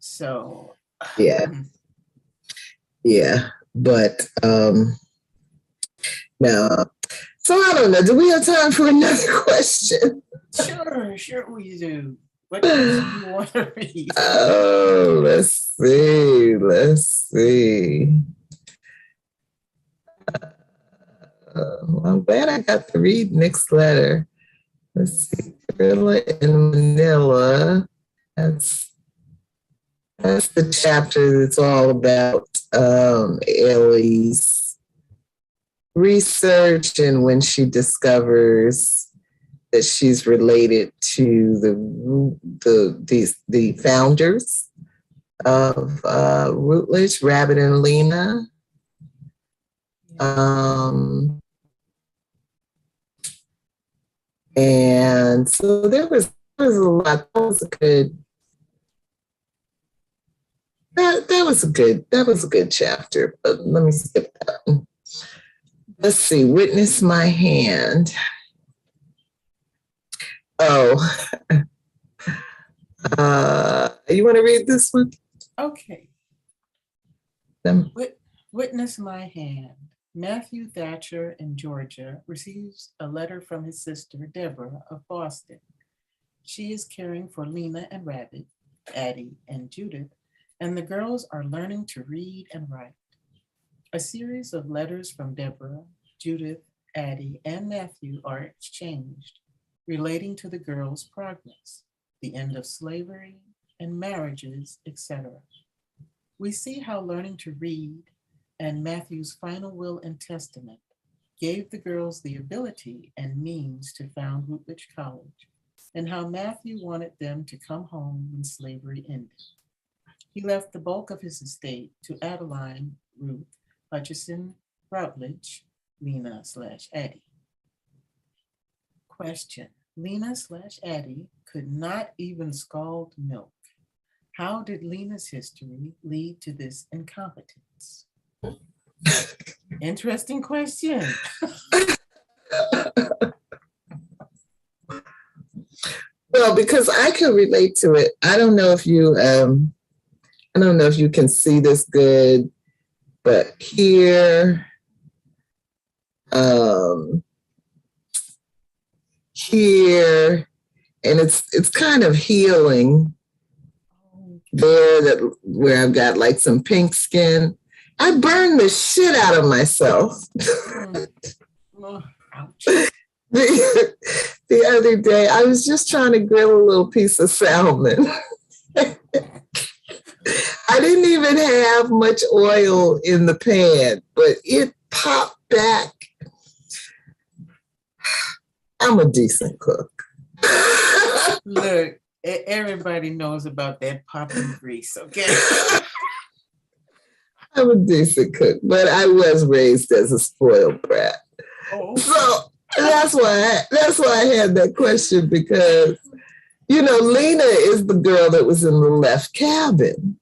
So yeah, but no. So I don't know. Do we have time for another question? Sure we do. What do you want to read? Oh, let's see. I'm glad I got to read Nick's letter. Let's see. Thrilla in Manila. That's that's the chapter that's all about Ailey's research and when she discovers that she's related to the founders of Routledge, Rabbit and Lena. And so there was a lot. That was a good. That was a good chapter. But let me skip that one. Let's see. Witness my hand. Oh, you want to read this one? Okay. Witness my hand. Matthew Thatcher in Georgia receives a letter from his sister, Deborah of Boston. She is caring for Lena and Rabbit, Addie and Judith, and the girls are learning to read and write. A series of letters from Deborah, Judith, Addie, and Matthew are exchanged, relating to the girls' progress, the end of slavery, and marriages, etc. We see how learning to read and Matthew's final will and testament gave the girls the ability and means to found Routledge College, and how Matthew wanted them to come home when slavery ended. He left the bulk of his estate to Adeline Ruth Hutchison Routledge, Lena/Addie. Question: Lena/Addie could not even scald milk. How did Lena's history lead to this incompetence? Interesting question. Well, because I can relate to it. I don't know if you can see this good, but here, and it's kind of healing there where I've got like some pink skin. I burned the shit out of myself. The other day, I was just trying to grill a little piece of salmon. I didn't even have much oil in the pan, but it popped back. I'm a decent cook. Look, everybody knows about that popping grease, okay? I'm a decent cook, but I was raised as a spoiled brat. Oh. So that's why I had that question, because, Lena is the girl that was in the left cabin.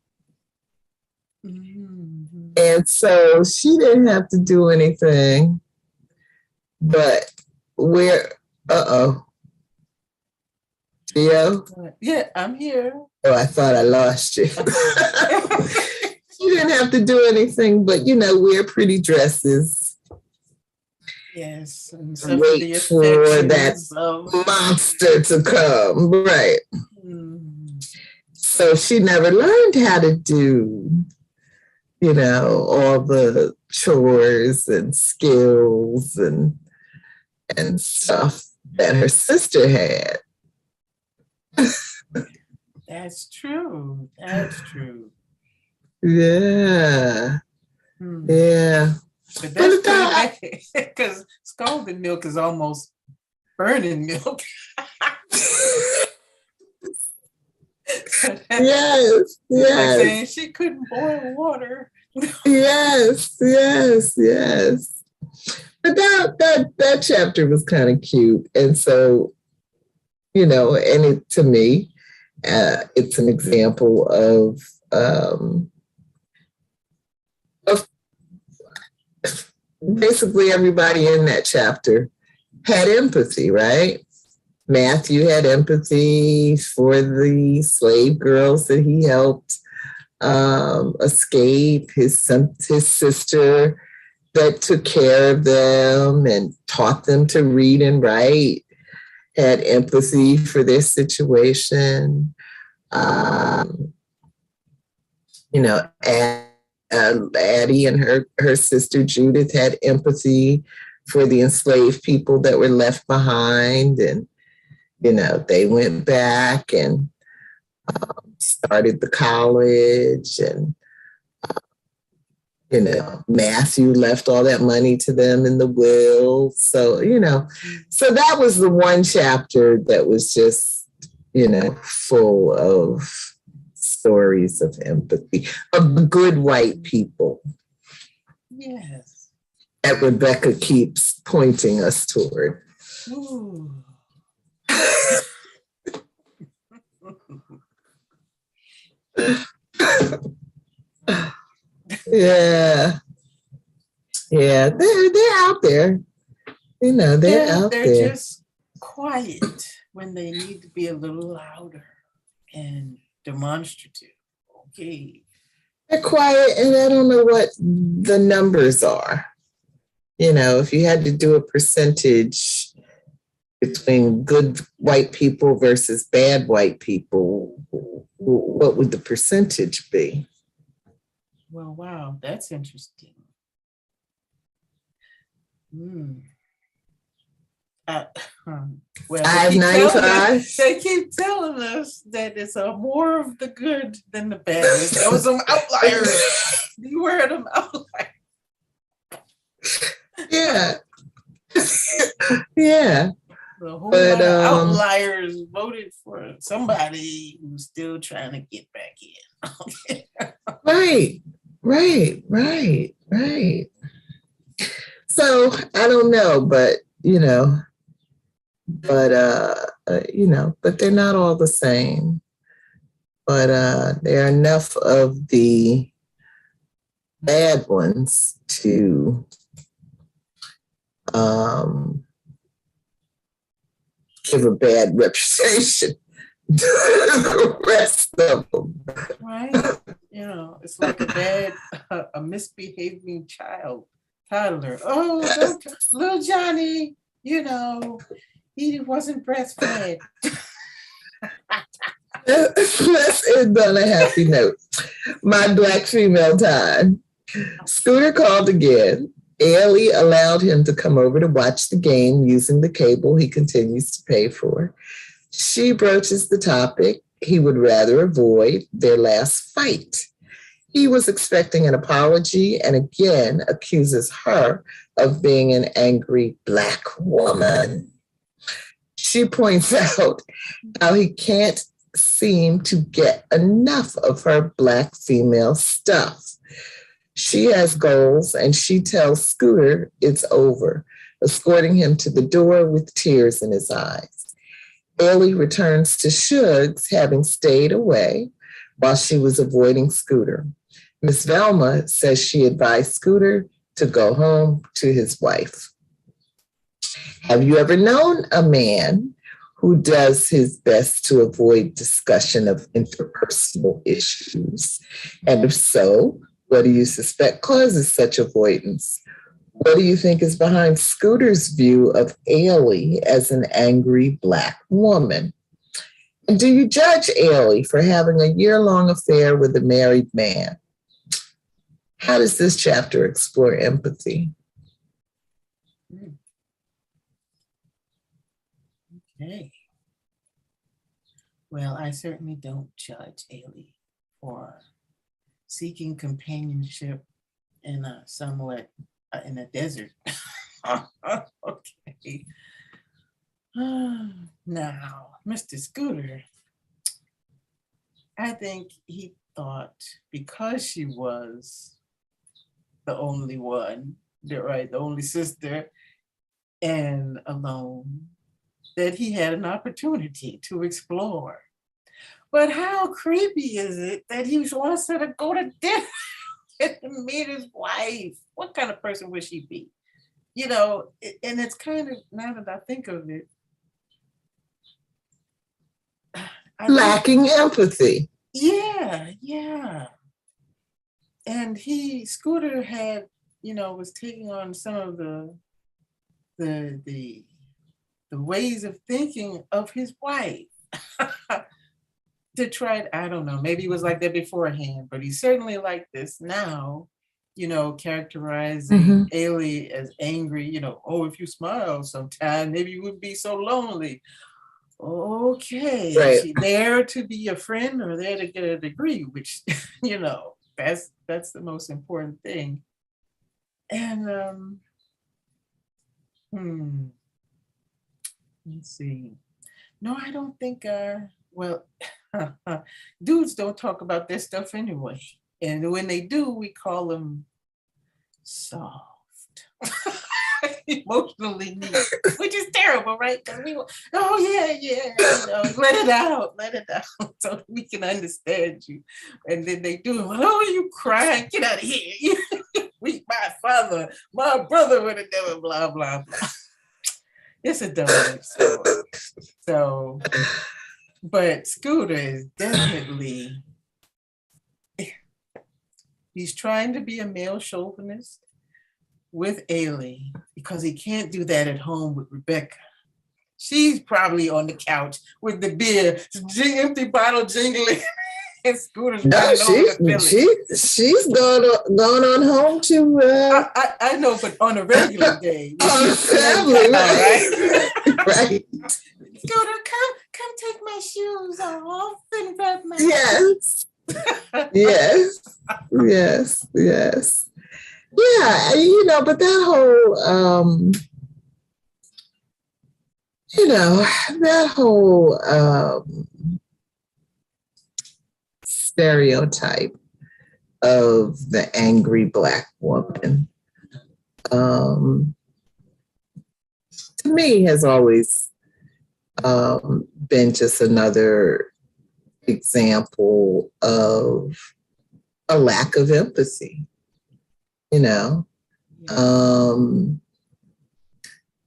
Mm-hmm. And so she didn't have to do anything, but Gio? Yeah, I'm here. Oh, I thought I lost you. She didn't have to do anything but, wear pretty dresses. Yes. And wait for that monster to come. Right. Mm. So she never learned how to do, all the chores and skills and stuff that her sister had. That's true. That's true. Yeah. Yeah. But that's pretty bad, because scalded milk is almost burning milk. Yes. Like saying she couldn't boil water. Yes. But that chapter was kind of cute. And so, to me, it's an example of basically everybody in that chapter had empathy, right? Matthew had empathy for the slave girls that he helped escape, his sister that took care of them and taught them to read and write, had empathy for their situation. Addie and her sister Judith had empathy for the enslaved people that were left behind, and they went back and started the college, and Matthew left all that money to them in the will. So, so that was the one chapter that was just, full of stories of empathy, of good white people. Yes. That Rebecca keeps pointing us toward. Ooh. Yeah. Yeah, they're out there. They're out there. They're just quiet when they need to be a little louder and demonstrative. Okay. They're quiet, and I don't know what the numbers are. If you had to do a percentage between good white people versus bad white people, what would the percentage be? Well, wow, that's interesting. Well, 595. They keep telling us that it's more of the good than the bad. There was some outliers. Beware of them outliers. Yeah. Yeah. A whole lot of outliers voted for somebody who's still trying to get back in. Right. So I don't know, but but they're not all the same. But there are enough of the bad ones to give a bad reputation to the rest of them. Right? It's like a misbehaving toddler. Oh, little Johnny, he wasn't breastfed. Let's end on a happy note. My Black female time. Scooter called again. Ailey allowed him to come over to watch the game using the cable he continues to pay for. She broaches the topic he would rather avoid, their last fight. He was expecting an apology and again accuses her of being an angry Black woman. She points out how he can't seem to get enough of her Black female stuff. She has goals and she tells Scooter it's over, escorting him to the door with tears in his eyes. Ailey returns to Shugs, having stayed away while she was avoiding Scooter. Miss Velma says she advised Scooter to go home to his wife. Have you ever known a man who does his best to avoid discussion of interpersonal issues? And if so, what do you suspect causes such avoidance? What do you think is behind Scooter's view of Ailey as an angry Black woman? And do you judge Ailey for having a year-long affair with a married man? How does this chapter explore empathy? Okay. Well, I certainly don't judge Ailey for seeking companionship in a in a desert. Okay. Now, Mr. Scooter, I think he thought because she was the only one, the only sister and alone, that he had an opportunity to explore. But how creepy is it that he wants her to go to dinner and meet his wife? What kind of person would she be? And it's kind of, now that I think of it, lacking empathy. Yeah. And Scooter had, was taking on some of the ways of thinking of his wife. To try, I don't know, maybe he was like that beforehand, but he's certainly like this now, characterizing Ailey as angry, if you smile sometime, maybe you wouldn't be so lonely. okay, Right. is she there to be a friend or there to get a degree? Which, that's the most important thing. And let's see. No, I don't think. Well, dudes don't talk about this stuff anyway, and when they do, we call them soft. Emotionally neat, which is terrible, right? Because oh yeah, let it out, so we can understand you. And then they do, oh, you crying, get out of here. My father, my brother would have never, blah, blah, blah. It's a dumb story. So, but Scooter is definitely, he's trying to be a male chauvinist with Ailey because he can't do that at home with Rebecca. She's probably on the couch with the beer, empty bottle jingling, and Scooter's running over the village. She's gone on home to. I know, but on a regular day, on a family, right? Right. Scooter, come take my shoes off and rub my. Yes. Yes. Yeah, but that whole, stereotype of the angry Black woman, to me has always been just another example of a lack of empathy,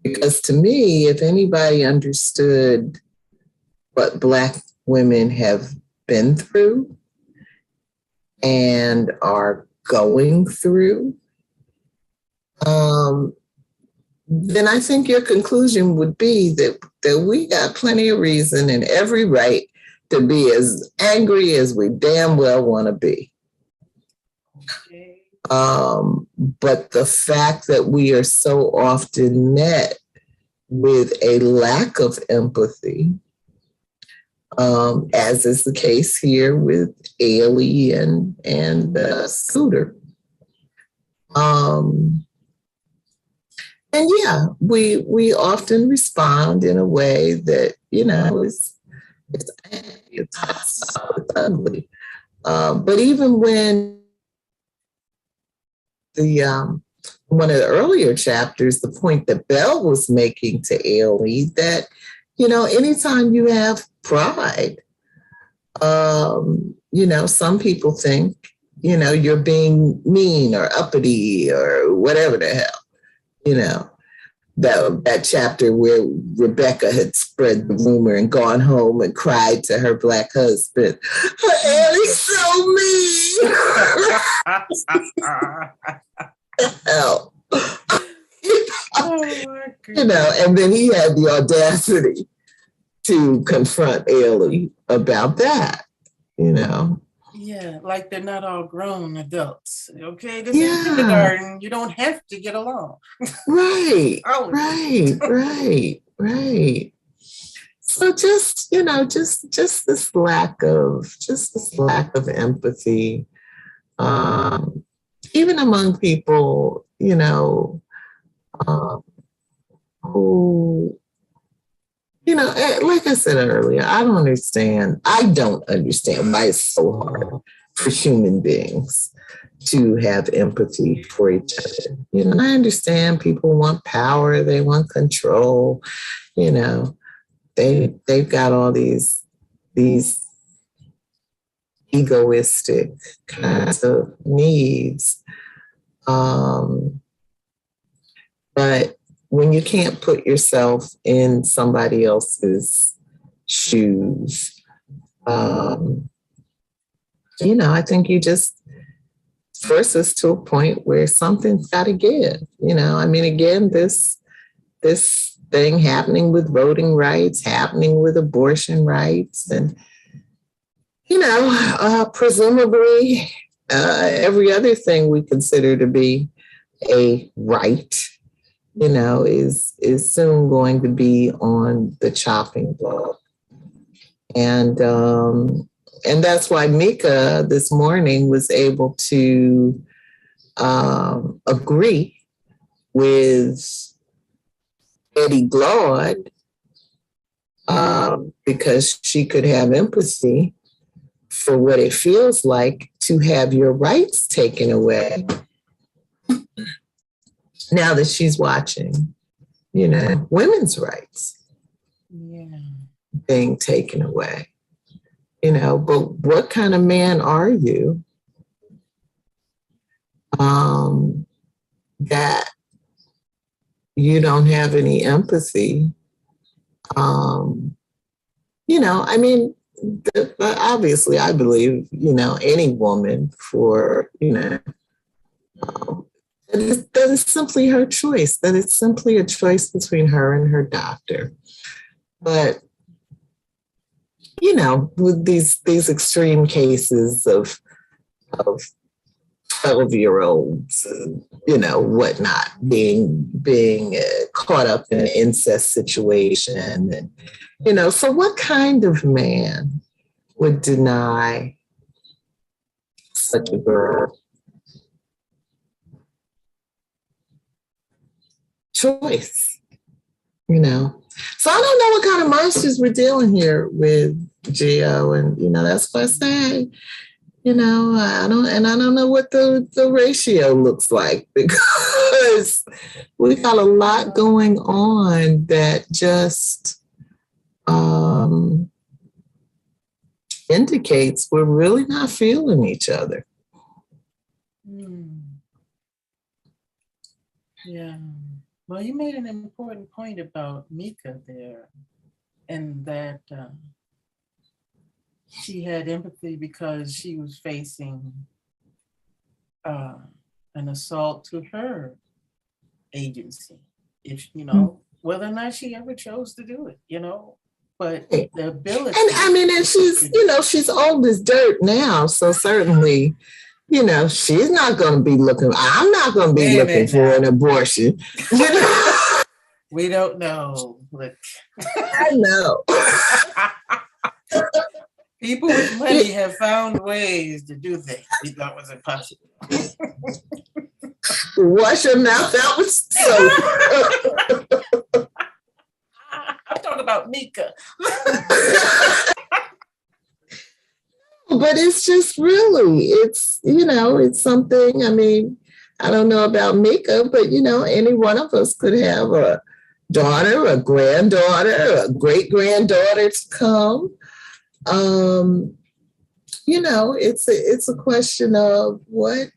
because to me, if anybody understood what Black women have been through and are going through, then I think your conclusion would be that we got plenty of reason and every right to be as angry as we damn well want to be. Okay. But the fact that we are so often met with a lack of empathy, as is the case here with Ailey and Scooter. And yeah, we often respond in a way that, it's hostile, it's ugly. But even when one of the earlier chapters, the point that Belle was making to Ailey, that, anytime you have pride, some people think, you're being mean or uppity or whatever the hell, that chapter where Rebecca had spread the rumor and gone home and cried to her Black husband, Ailey's so mean. Hell. And then he had the audacity to confront Ailey about that, Yeah, like they're not all grown adults. Okay, this is kindergarten. You don't have to get along. Right. Right. So just this lack of empathy, even among people, who, like I said earlier, I don't understand why it's so hard for human beings to have empathy for each other. I understand people want power, they want control, they've got all these egoistic kinds of needs. But when you can't put yourself in somebody else's shoes, I think you just force us to a point where something's got to give. Again, this thing happening with voting rights, happening with abortion rights, and presumably every other thing we consider to be a right, is soon going to be on the chopping block. And that's why Mika this morning was able to agree with Eddie Glaude because she could have empathy for what it feels like to have your rights taken away now that she's watching, women's rights being taken away. But what kind of man are you that you don't have any empathy? Obviously, I believe, any woman for, that is simply her choice, that it's simply a choice between her and her doctor. But, with these extreme cases of 12-year-olds, whatnot, being caught up in an incest situation. And, so what kind of man would deny such a girl choice? So I don't know what kind of monsters we're dealing here with, Gio, and that's why I say, I don't know what the ratio looks like, because we got a lot going on that just indicates we're really not feeling each other. Yeah. Well, you made an important point about Mika there, and that she had empathy because she was facing an assault to her agency, if whether or not she ever chose to do it, but the ability. And she's old as dirt now, so certainly. She's not going to be looking. I'm not going to be looking for an abortion. We don't know. Look. I know. People with money have found ways to do things we thought was impossible. Wash your mouth out with soap. I'm talking about Mika. But it's just really, it's something. I don't know about Mika, but any one of us could have a daughter, a granddaughter, a great granddaughter to come. It's a question of what,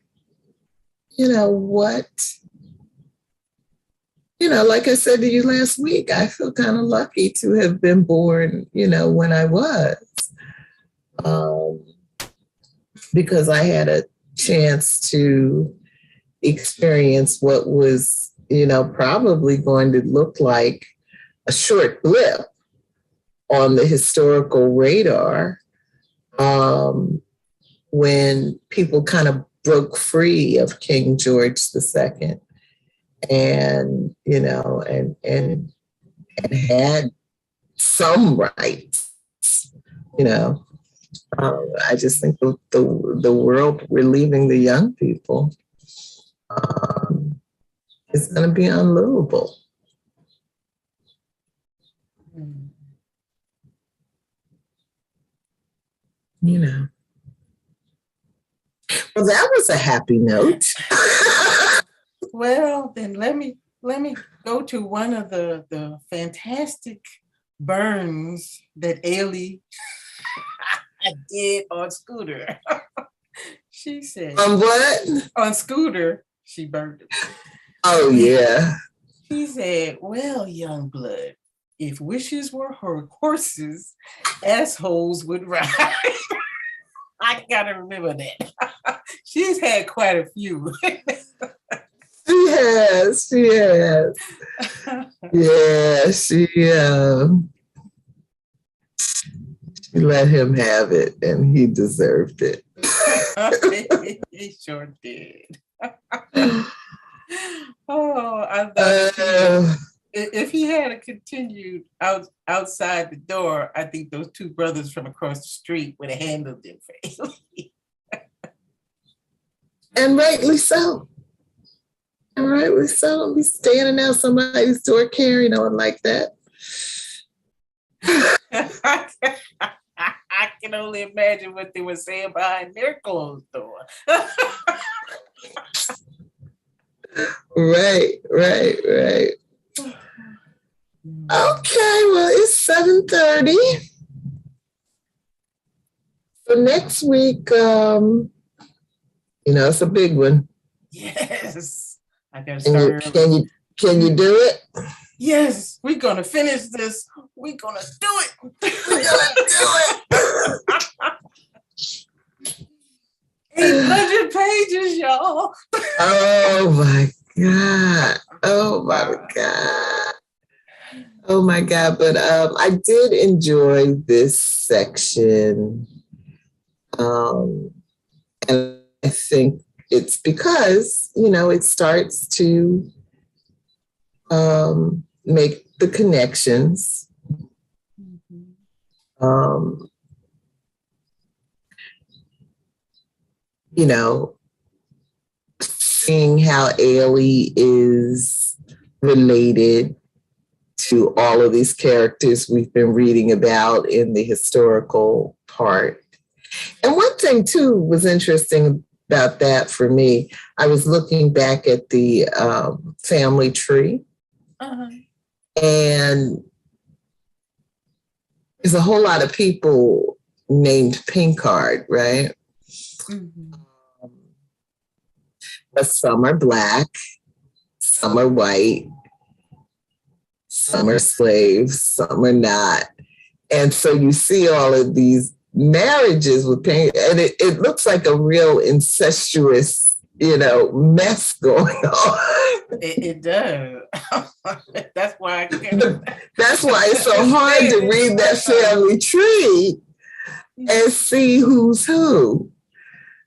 like I said to you last week, I feel kind of lucky to have been born, when I was. Because I had a chance to experience what was, probably going to look like a short blip on the historical radar when people kind of broke free of King George II and had some rights, I just think the world we're leaving the young people is going to be unlivable. Well, that was a happy note. Well, then let me go to one of the fantastic burns that Ailey did on Scooter. She said, on what? On Scooter, she burned it. Oh, yeah. She said, well, young blood, if wishes were horses, assholes would ride. I gotta remember that. She's had quite a few. She has. Yeah, she let him have it, and he deserved it. He sure did. Oh, I thought if he had continued outside the door, I think those two brothers from across the street would have handled it for Ailey. And rightly so. And rightly so. Don't be standing out somebody's door carrying on like that. I can only imagine what they were saying behind their closed door. Right. Okay, well, it's 7:30. So next week, it's a big one. Yes. I gotta start. Can you do it? Yes, we're gonna finish this. We're gonna do it. We're gonna do it. 800 pages, y'all. Oh my God. Oh my God. But I did enjoy this section. And I think it's because, it starts to make the connections. Seeing how Ailey is related to all of these characters we've been reading about in the historical part. And one thing, too, was interesting about that for me. I was looking back at the family tree, and there's a whole lot of people named Pinkard, right? But some are Black, some are white, some are slaves, some are not. And so you see all of these marriages with Pink, and it looks like a real incestuous, mess going on. It does. That's why That's why it's so hard to read that family tree and see who's who.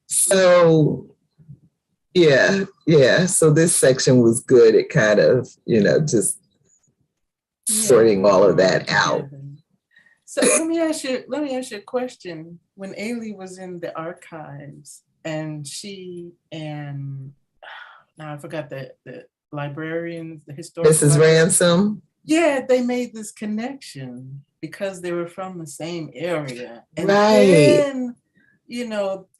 So yeah. So this section was good at kind of, just sorting all of that out. So let me ask you a question. When Ailey was in the archives and now I forgot the librarians, the historical Mrs. Ransom. Yeah, they made this connection because they were from the same area. And right. Then,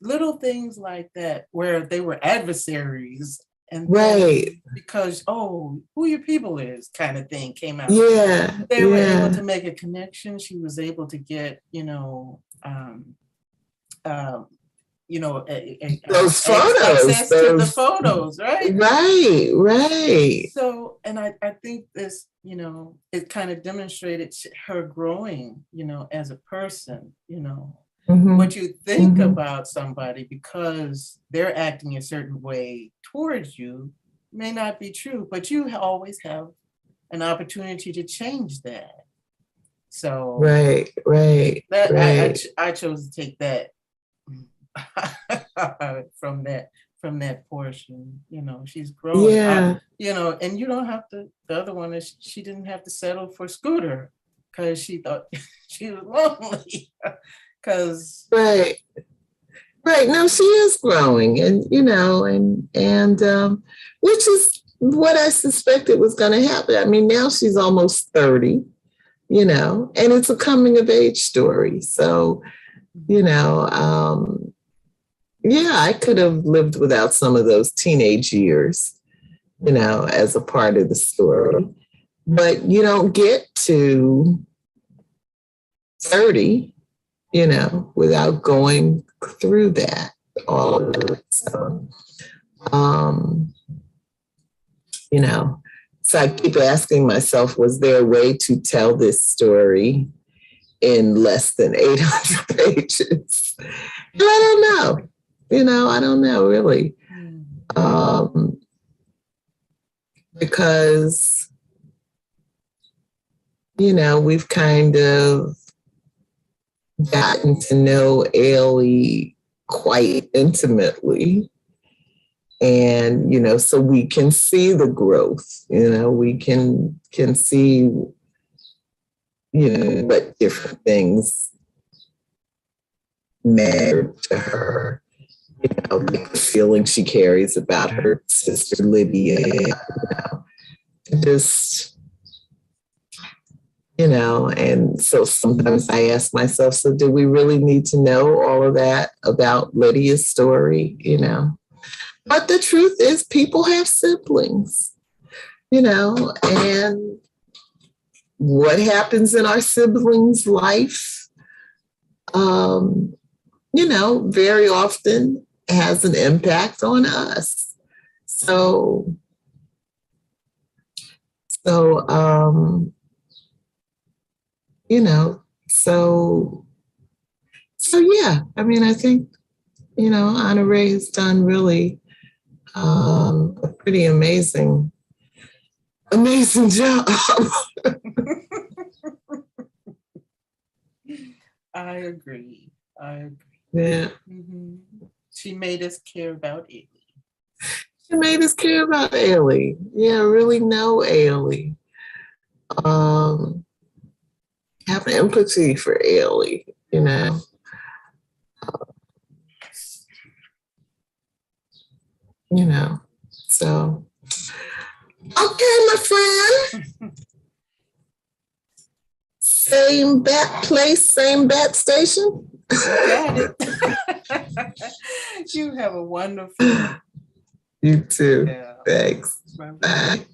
little things like that where they were adversaries. And right. Because, who your people is kind of thing came out. Yeah. They were able to make a connection. She was able to get, those photos. Access to the photos, right? Right. So, and I think this, it kind of demonstrated her growing, as a person, what you think about somebody because they're acting a certain way towards you may not be true, but you always have an opportunity to change that. So right. I chose to take that from that portion. She's growing. Yeah. And you don't have to. The other one is she didn't have to settle for Scooter because she thought she was lonely. Right. No, she is growing, and which is what I suspected was going to happen. I mean, now she's almost 30, and it's a coming of age story. So, I could have lived without some of those teenage years, as a part of the story. But you don't get to 30, without going through that, all of it. So, so I keep asking myself, was there a way to tell this story in less than 800 pages? And I don't know. I don't know really. Because, we've kind of gotten to know Ailey quite intimately. And, so we can see the growth, we can see, what different things matter to her, the feeling she carries about her sister Lydia, just, and so sometimes I ask myself, so do we really need to know all of that about Lydia's story, But the truth is people have siblings, and what happens in our siblings' life, very often has an impact on us. So yeah, I mean, I think, Honorée has done really a pretty amazing job. I agree. Yeah. Mm-hmm. She made us care about Ailey. She made us care about Ailey. Yeah, really know Ailey. Have empathy for Ailey, So, okay, my friend. Same bat place, same bat station. Got it. You have a wonderful. You too. Yeah. Thanks. Bye.